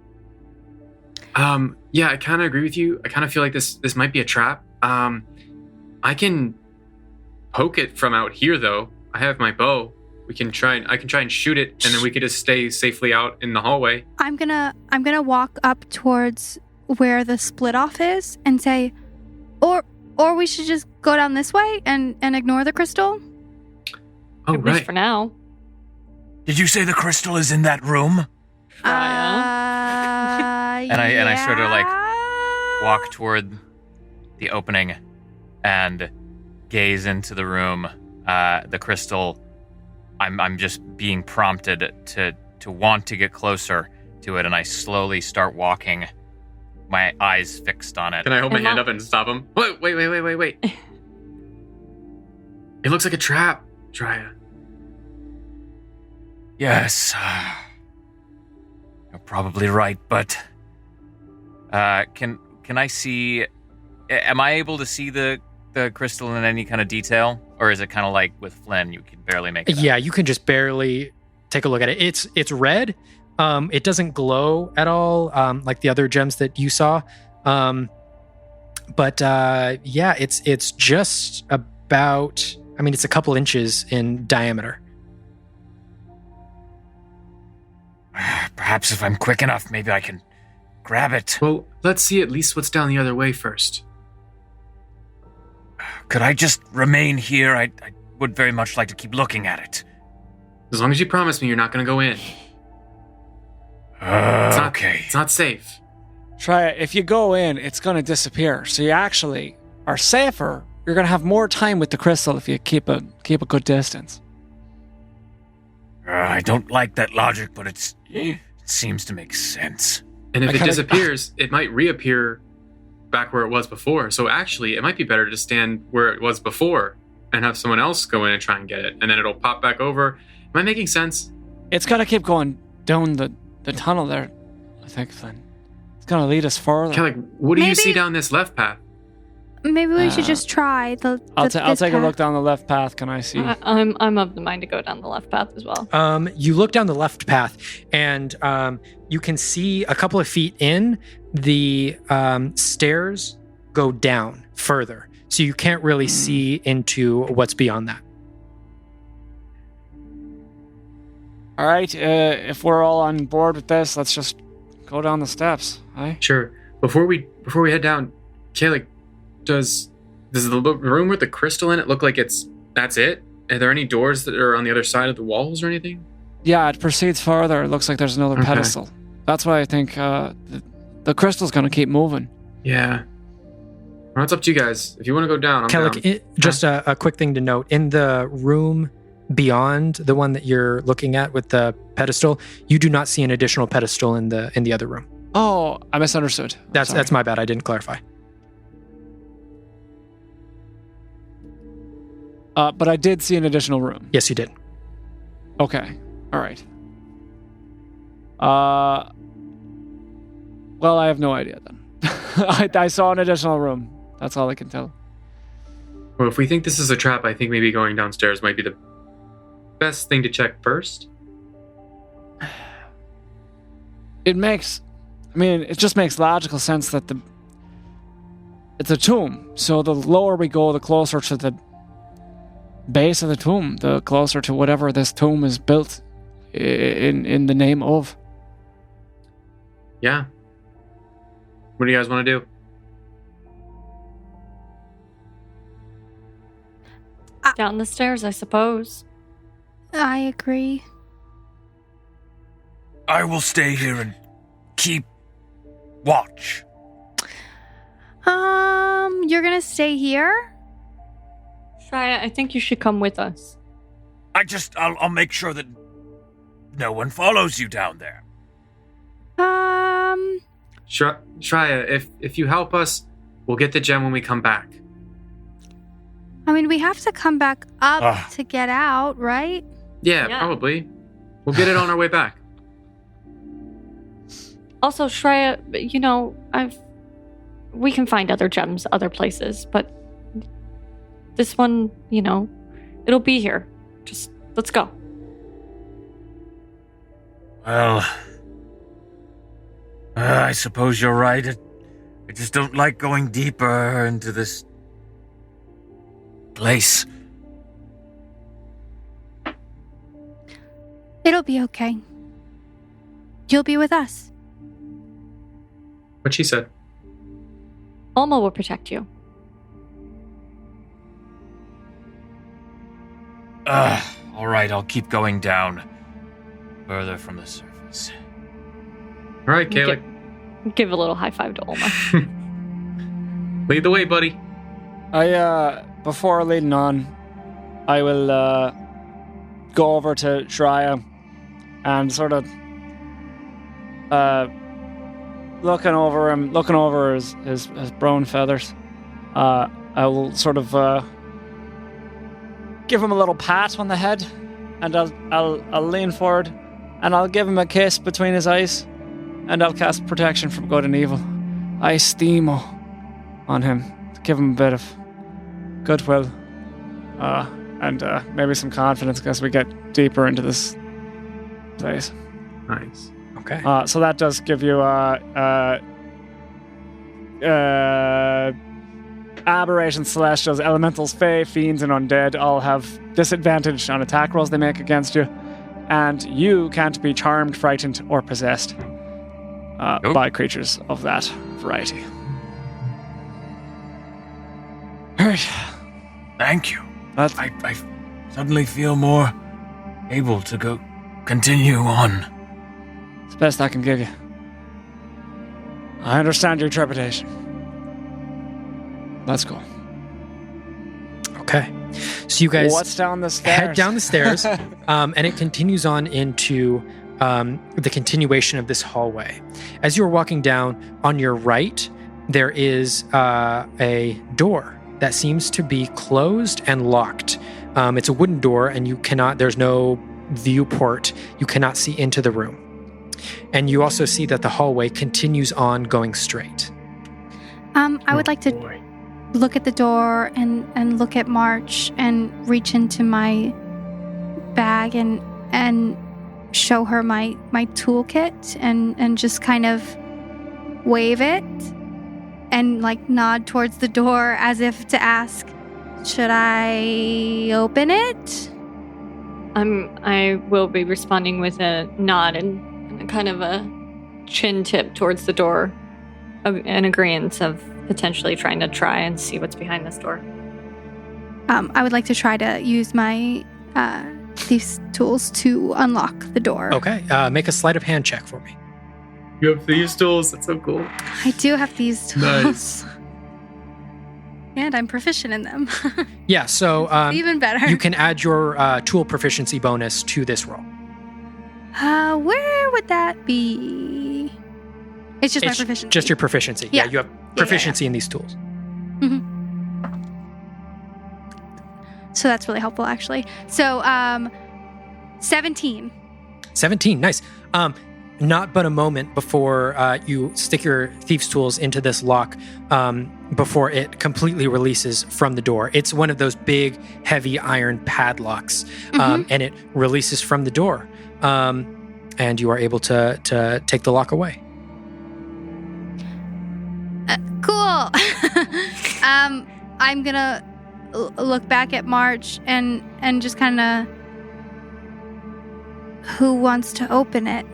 Yeah, I kind of agree with you. I kind of feel like this might be a trap. I can poke it from out here though. I have my bow. I can try and shoot it, and then we could just stay safely out in the hallway. I'm gonna walk up towards where the split off is and say, or we should just go down this way and ignore the crystal. Oh, At least right. for now. Did you say the crystal is in that room? And I sort of like walk toward the opening and gaze into the room. The crystal, I'm just being prompted to want to get closer to it, and I slowly start walking, my eyes fixed on it. Can I hold my And hand now- up and stop him? Wait. It looks like a trap, Drya. Yes. You're probably right, but can I see? Am I able to see the crystal in any kind of detail, or is it kind of like with Flynn? You can barely make it out? Yeah, you can just barely take a look at it. It's red. It doesn't glow at all, like the other gems that you saw. But yeah, it's just about. I mean, it's a couple inches in diameter. Perhaps if I'm quick enough, maybe I can grab it. Well, let's see at least what's down the other way first. Could I just remain here? I would very much like to keep looking at it. As long as you promise me you're not going to go in. Okay. It's not safe. Try it. If you go in, it's going to disappear. So you actually are safer. You're going to have more time with the crystal if you keep a good distance. I don't like that logic, but it seems to make sense. And if I it kinda- disappears, it might reappear back where it was before. So actually, it might be better to stand where it was before and have someone else go in and try and get it. And then it'll pop back over. Am I making sense? It's going to keep going down the tunnel there, I think, Flynn. It's going to lead us further. Okay, like, what do you Maybe- see down this left path? Maybe we should just try I'll this take a path. look down the left path. Can I see? I'm of the mind to go down the left path as well. You look down the left path, and you can see a couple of feet in, the stairs go down further. So you can't really see into what's beyond that. All right, if we're all on board with this, let's just go down the steps. Aye? Sure. Before we head down, okay, like, does the room with the crystal in it look like that's it? Are there any doors that are on the other side of the walls or anything? Yeah, it proceeds further. It looks like there's another Okay. pedestal. That's why I think the crystal's going to keep moving. Yeah. Well, it's up to you guys. If you want to go down, I'm down. Kellic, just a quick thing to note. In the room beyond the one that you're looking at with the pedestal, you do not see an additional pedestal in the other room. Oh, I misunderstood. I'm sorry. That's my bad. I didn't clarify. But I did see an additional room. Yes, you did. Okay. All right. Well, I have no idea then. I saw an additional room. That's all I can tell. Well, if we think this is a trap, I think maybe going downstairs might be the best thing to check first. It just makes logical sense that it's a tomb. So the lower we go, the closer to the base of the tomb, the closer to whatever this tomb is built in the name of. Yeah. What do you guys want to do? Down the stairs, I suppose. I agree. I will stay here and keep watch. You're gonna stay here? Shreya, I think you should come with us. I'll make sure that no one follows you down there. Shreya, if you help us, we'll get the gem when we come back. I mean, we have to come back up Ah. to get out, right? Yeah, Yeah. probably. We'll get it on our way back. Also, Shreya, we can find other gems other places, but this one, it'll be here. Just let's go. Well, I suppose you're right. I just don't like going deeper into this place. It'll be okay. You'll be with us. What she said. Alma will protect you. All right, I'll keep going down further from the surface. All right, Give, Kayla. give a little high five to Alma. Lead the way, buddy. Before leading on, I will go over to Shreya and sort of looking over his brown feathers. I will sort of give him a little pat on the head, and I'll lean forward, and I'll give him a kiss between his eyes, and I'll cast protection from good and evil. I steamo on him to give him a bit of goodwill, and maybe some confidence as we get deeper into this place. Nice. Okay. So that does give you aberrations, celestials, elementals, fae, fiends, and undead all have disadvantage on attack rolls they make against you, and you can't be charmed, frightened, or possessed by creatures of that variety. All right. Thank you. That's I suddenly feel more able to continue on. It's the best I can give you. I understand your trepidation. Let's go. Okay. So you guys What's down the stairs? head down the stairs, and it continues on into the continuation of this hallway. As you're walking down, on your right, there is a door that seems to be closed and locked. It's a wooden door, and there's no viewport. You cannot see into the room. And you also see that the hallway continues on going straight. I would like to look at the door and look at March and reach into my bag and show her my toolkit and just kind of wave it and like nod towards the door as if to ask, should I open it? I will be responding with a nod and kind of a chin tip towards the door, an agreement of potentially trying to try and see what's behind this door. I would like to try to use my thieves' tools to unlock the door. Okay. Make a sleight of hand check for me. You have thieves' tools. That's so cool. I do have these tools. Nice. And I'm proficient in them. Yeah, so Even better. you can add your tool proficiency bonus to this roll. Where would that be? It's just my proficiency. Just your proficiency. Yeah. You have proficiency in these tools. Mm-hmm. So that's really helpful, actually. So, 17. 17, nice. Not but a moment before you stick your thieves' tools into this lock before it completely releases from the door. It's one of those big, heavy iron padlocks, and it releases from the door. And you are able to take the lock away. Cool. I'm gonna look back at March and just kind of, who wants to open it?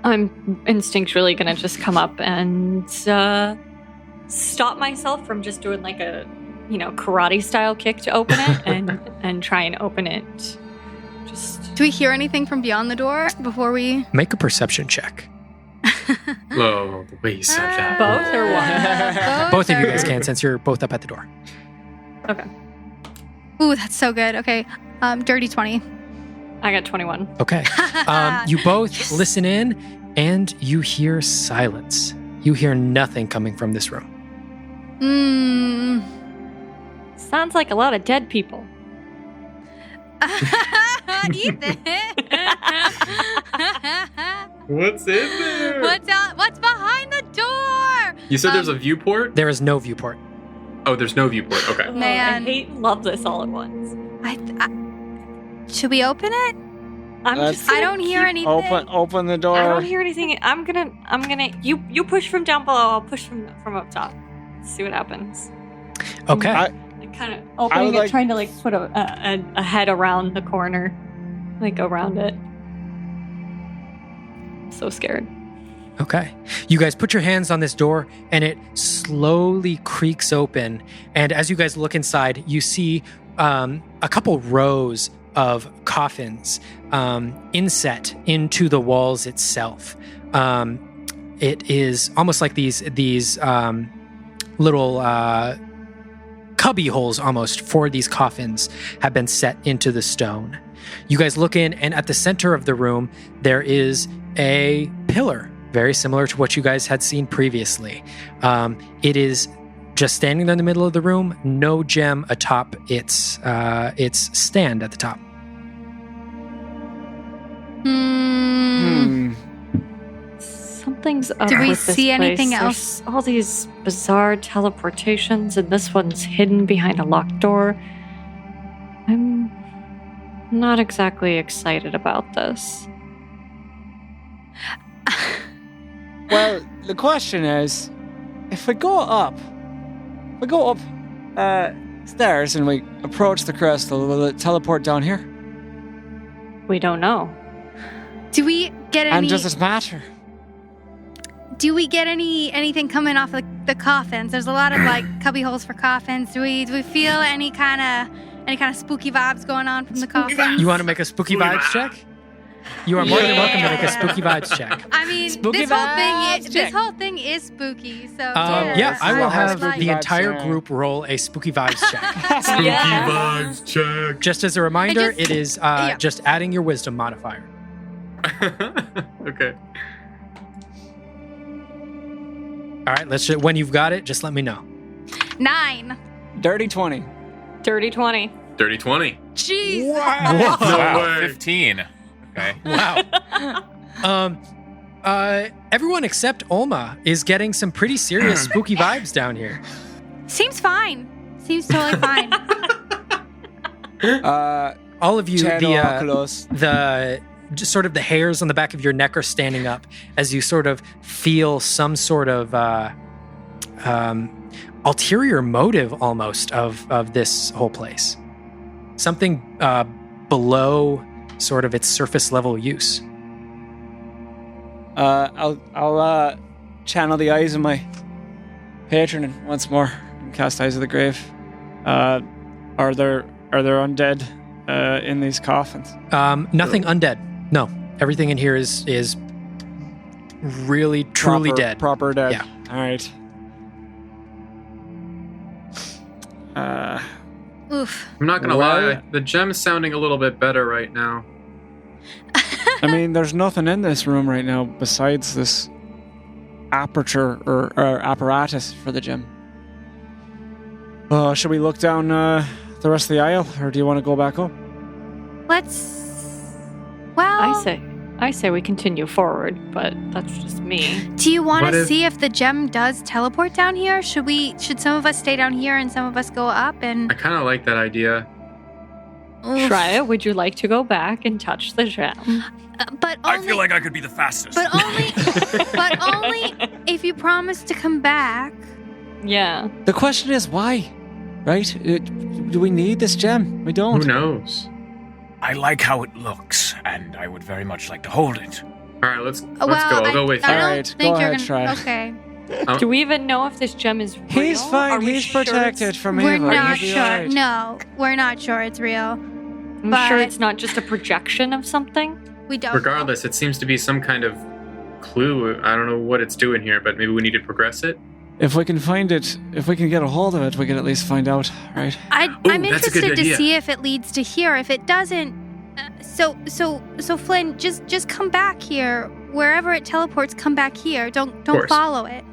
I'm instinctually gonna just come up and stop myself from just doing like a, karate style kick to open it and try and open it. Just. Do we hear anything from beyond the door before we? Make a perception check. Whoa, the way you said that. Both or one? Both of you guys can, since you're both up at the door. Okay. Ooh, that's so good. Okay, dirty 20. I got 21. Okay. You both listen in, and you hear silence. You hear nothing coming from this room. Sounds like a lot of dead people. Ethan. What's in there? What's behind the door? You said there's a viewport? There is no viewport. Oh, there's no viewport. Okay. Man. I hate and love this all at once. Should we open it? I don't hear anything. Open the door. I don't hear anything. I'm gonna. You push from down below. I'll push from up top. See what happens. Okay. Kind of opening it, trying to like put a head around the corner, like around it. So scared. Okay. You guys put your hands on this door, and it slowly creaks open. And as you guys look inside, you see a couple rows of coffins inset into the walls itself. It is almost like these little cubby holes almost for these coffins have been set into the stone. You guys look in, and at the center of the room, there is a pillar, very similar to what you guys had seen previously. It is just standing there in the middle of the room, no gem atop its stand at the top. Something's up. Do we with this see place. anything There's else? all these bizarre teleportations, and this one's hidden behind a locked door. I'm not exactly excited about this. Well, the question is, if we go up stairs and we approach the crystal, will it teleport down here? We don't know. Do we get any? And does it matter? Do we get anything coming off the coffins? There's a lot of like cubby holes for coffins. Do we feel any kind of spooky vibes going on from the coffins? You want to make a spooky vibes check? You are more than welcome to make a spooky vibes check. I mean, Spooky this whole thing is spooky. So Yeah, I will have Spooky the vibes, entire yeah. group roll a spooky vibes check. Spooky Yeah. vibes check. Just as a reminder, just- it is yeah. just adding your wisdom modifier. Okay. All right, when you've got it, just let me know. 9. Dirty 20. Dirty 20. Dirty 20. Jeez. No Wow, way. 15. Okay. Wow. Everyone except Olma is getting some pretty serious spooky vibes down here. Seems fine. Seems totally fine. All of you, Oculus. the just sort of the hairs on the back of your neck are standing up as you sort of feel some sort of ulterior motive almost of this whole place. Something below sort of its surface level use. I'll channel the eyes of my patron once more and cast Eyes of the Grave. Are there undead in these coffins? Nothing undead. No, everything in here is really truly dead. Proper dead. Yeah. All right. Oof. I'm not gonna Well- lie, the gem's sounding a little bit better right now. I mean, there's nothing in this room right now besides this aperture or apparatus for the gem. Should we look down the rest of the aisle, or do you want to go back up? Let's. Well, I say we continue forward, but that's just me. do you want What to if- see if the gem does teleport down here? Should some of us stay down here and some of us go up and? I kind of like that idea. Oof. Try it. Would you like to go back and touch the gem? But I only, feel like I could be the fastest. but only if you promise to come back. Yeah. The question is why, right? Do we need this gem? We Who don't. knows? I like how it looks, and I would very much like to hold it. All right, let's go. Well, I'll go with you. I don't Alright, think go you're ahead, gonna. try. Okay, Do we even know if this gem is real? He's fine. Are we He's sure protected it's- from we're evil. not He'll be sure. alright. No, we're not sure it's real. I'm but- sure it's not just a projection of something. We don't. know. Regardless, it seems to be some kind of clue. I don't know what it's doing here, but maybe we need to progress it. If we can find it, if we can get a hold of it, we can at least find out, right? I'm that's a good interested to idea. see if it leads to here. If it doesn't, so Flynn, just come back here. Wherever it teleports, come back here. Don't course. follow it.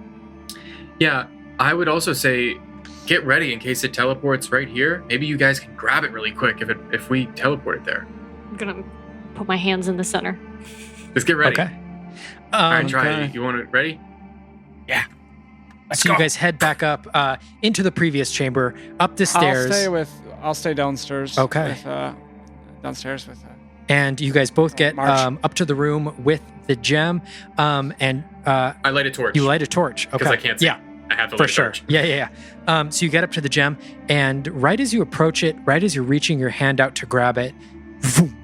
Yeah, I would also say get ready in case it teleports right here. Maybe you guys can grab it really quick if we teleport it there. I'm gonna put my hands in the center. Just get ready. Okay. All right, try Okay. it. You want it ready? Let's So go. you guys head back up into the previous chamber, up the stairs, I'll stay downstairs. Okay. With, downstairs with. and you guys both get March. up to the room with the gem, and I light a torch. you light a torch. Okay. Because I can't see. Yeah. I have to For light a sure. torch. Yeah. So you get up to the gem, and right as you approach it, right as you're reaching your hand out to grab it, vroom,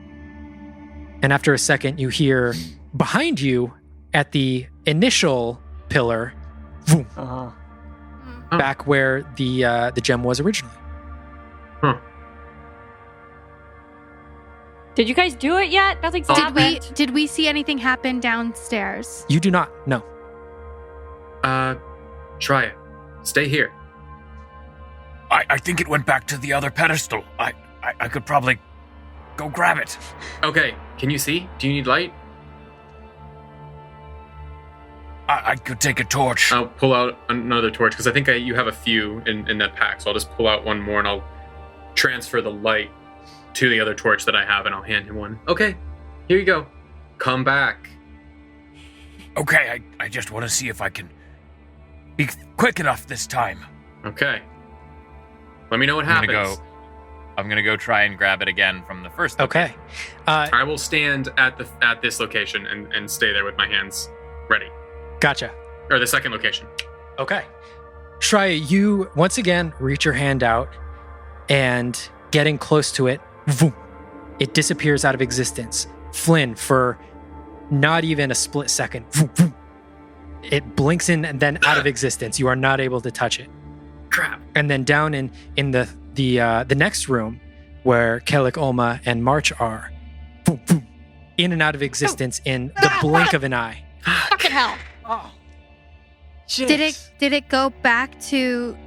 and after a second, you hear behind you at the initial pillar, vroom, Uh-huh. Oh. back where the gem was originally. Did you guys do it yet? Nothing's happened. Did we see anything happen downstairs? You do not know. Try it. Stay here. I think it went back to the other pedestal. I could probably go grab it. Okay, can you see? Do you need light? I could take a torch. I'll pull out another torch because I think you have a few in that pack. So I'll just pull out one more and I'll transfer the light to the other torch that I have and I'll hand him one. Okay, here you go. Come back. Okay, I just want to see if I can be quick enough this time. Okay. Let me know what I'm happens. gonna go try and grab it again from the first. Okay. I will stand at this location and stay there with my hands ready. Gotcha. Or the second location. Okay. Shraya, you once again reach your hand out, and getting close to it, vroom, it disappears out of existence. Flynn, for not even a split second, vroom, vroom, it blinks in and then out of existence. You are not able to touch it. Crap. And then down in the next room, where Kellic, Olma, and March are, vroom, vroom, in and out of existence in the blink of an eye. Fucking hell. Oh. Did it go back to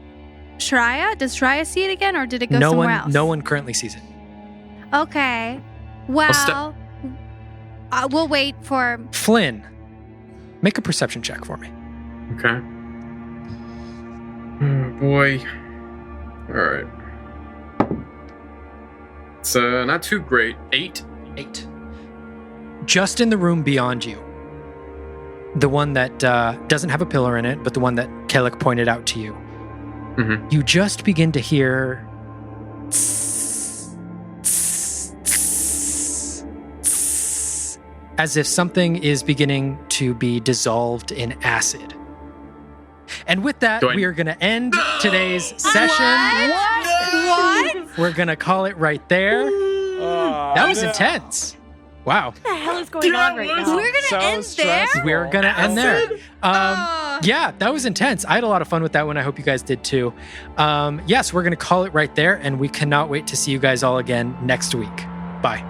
Shreya? Does Shreya see it again, or did it go No somewhere one, else? no one currently sees it. Okay. Well, we'll wait for... Flynn, make a perception check for me. Okay. Oh, boy. All right. It's not too great. 8. 8. Just in the room beyond you, the one that doesn't have a pillar in it, but the one that Kellic pointed out to you, Mm-hmm. you just begin to hear as if something is beginning to be dissolved in acid. And with that, we are going to end today's session. What? We're going to call it right there. That was intense. Wow. What the hell is going on right now? We're going to end there? We're going to end there. Yeah, that was intense. I had a lot of fun with that one. I hope you guys did too. Yes, we're going to call it right there, and we cannot wait to see you guys all again next week. Bye.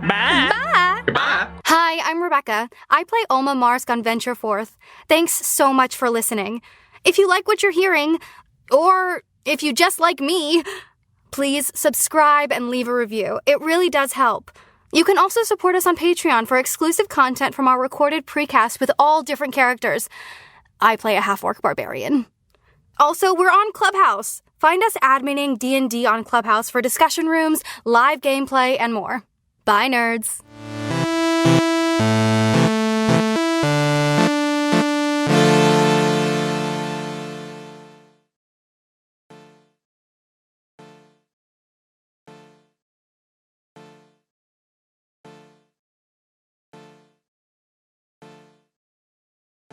Bye. Goodbye. Hi, I'm Rebecca. I play Oma Marsk on Venture Forth. Thanks so much for listening. If you like what you're hearing, or if you just like me, please subscribe and leave a review. It really does help. You can also support us on Patreon for exclusive content from our recorded precast with all different characters. I play a half-orc barbarian. Also, we're on Clubhouse. Find us adminning D&D on Clubhouse for discussion rooms, live gameplay, and more. Bye, nerds.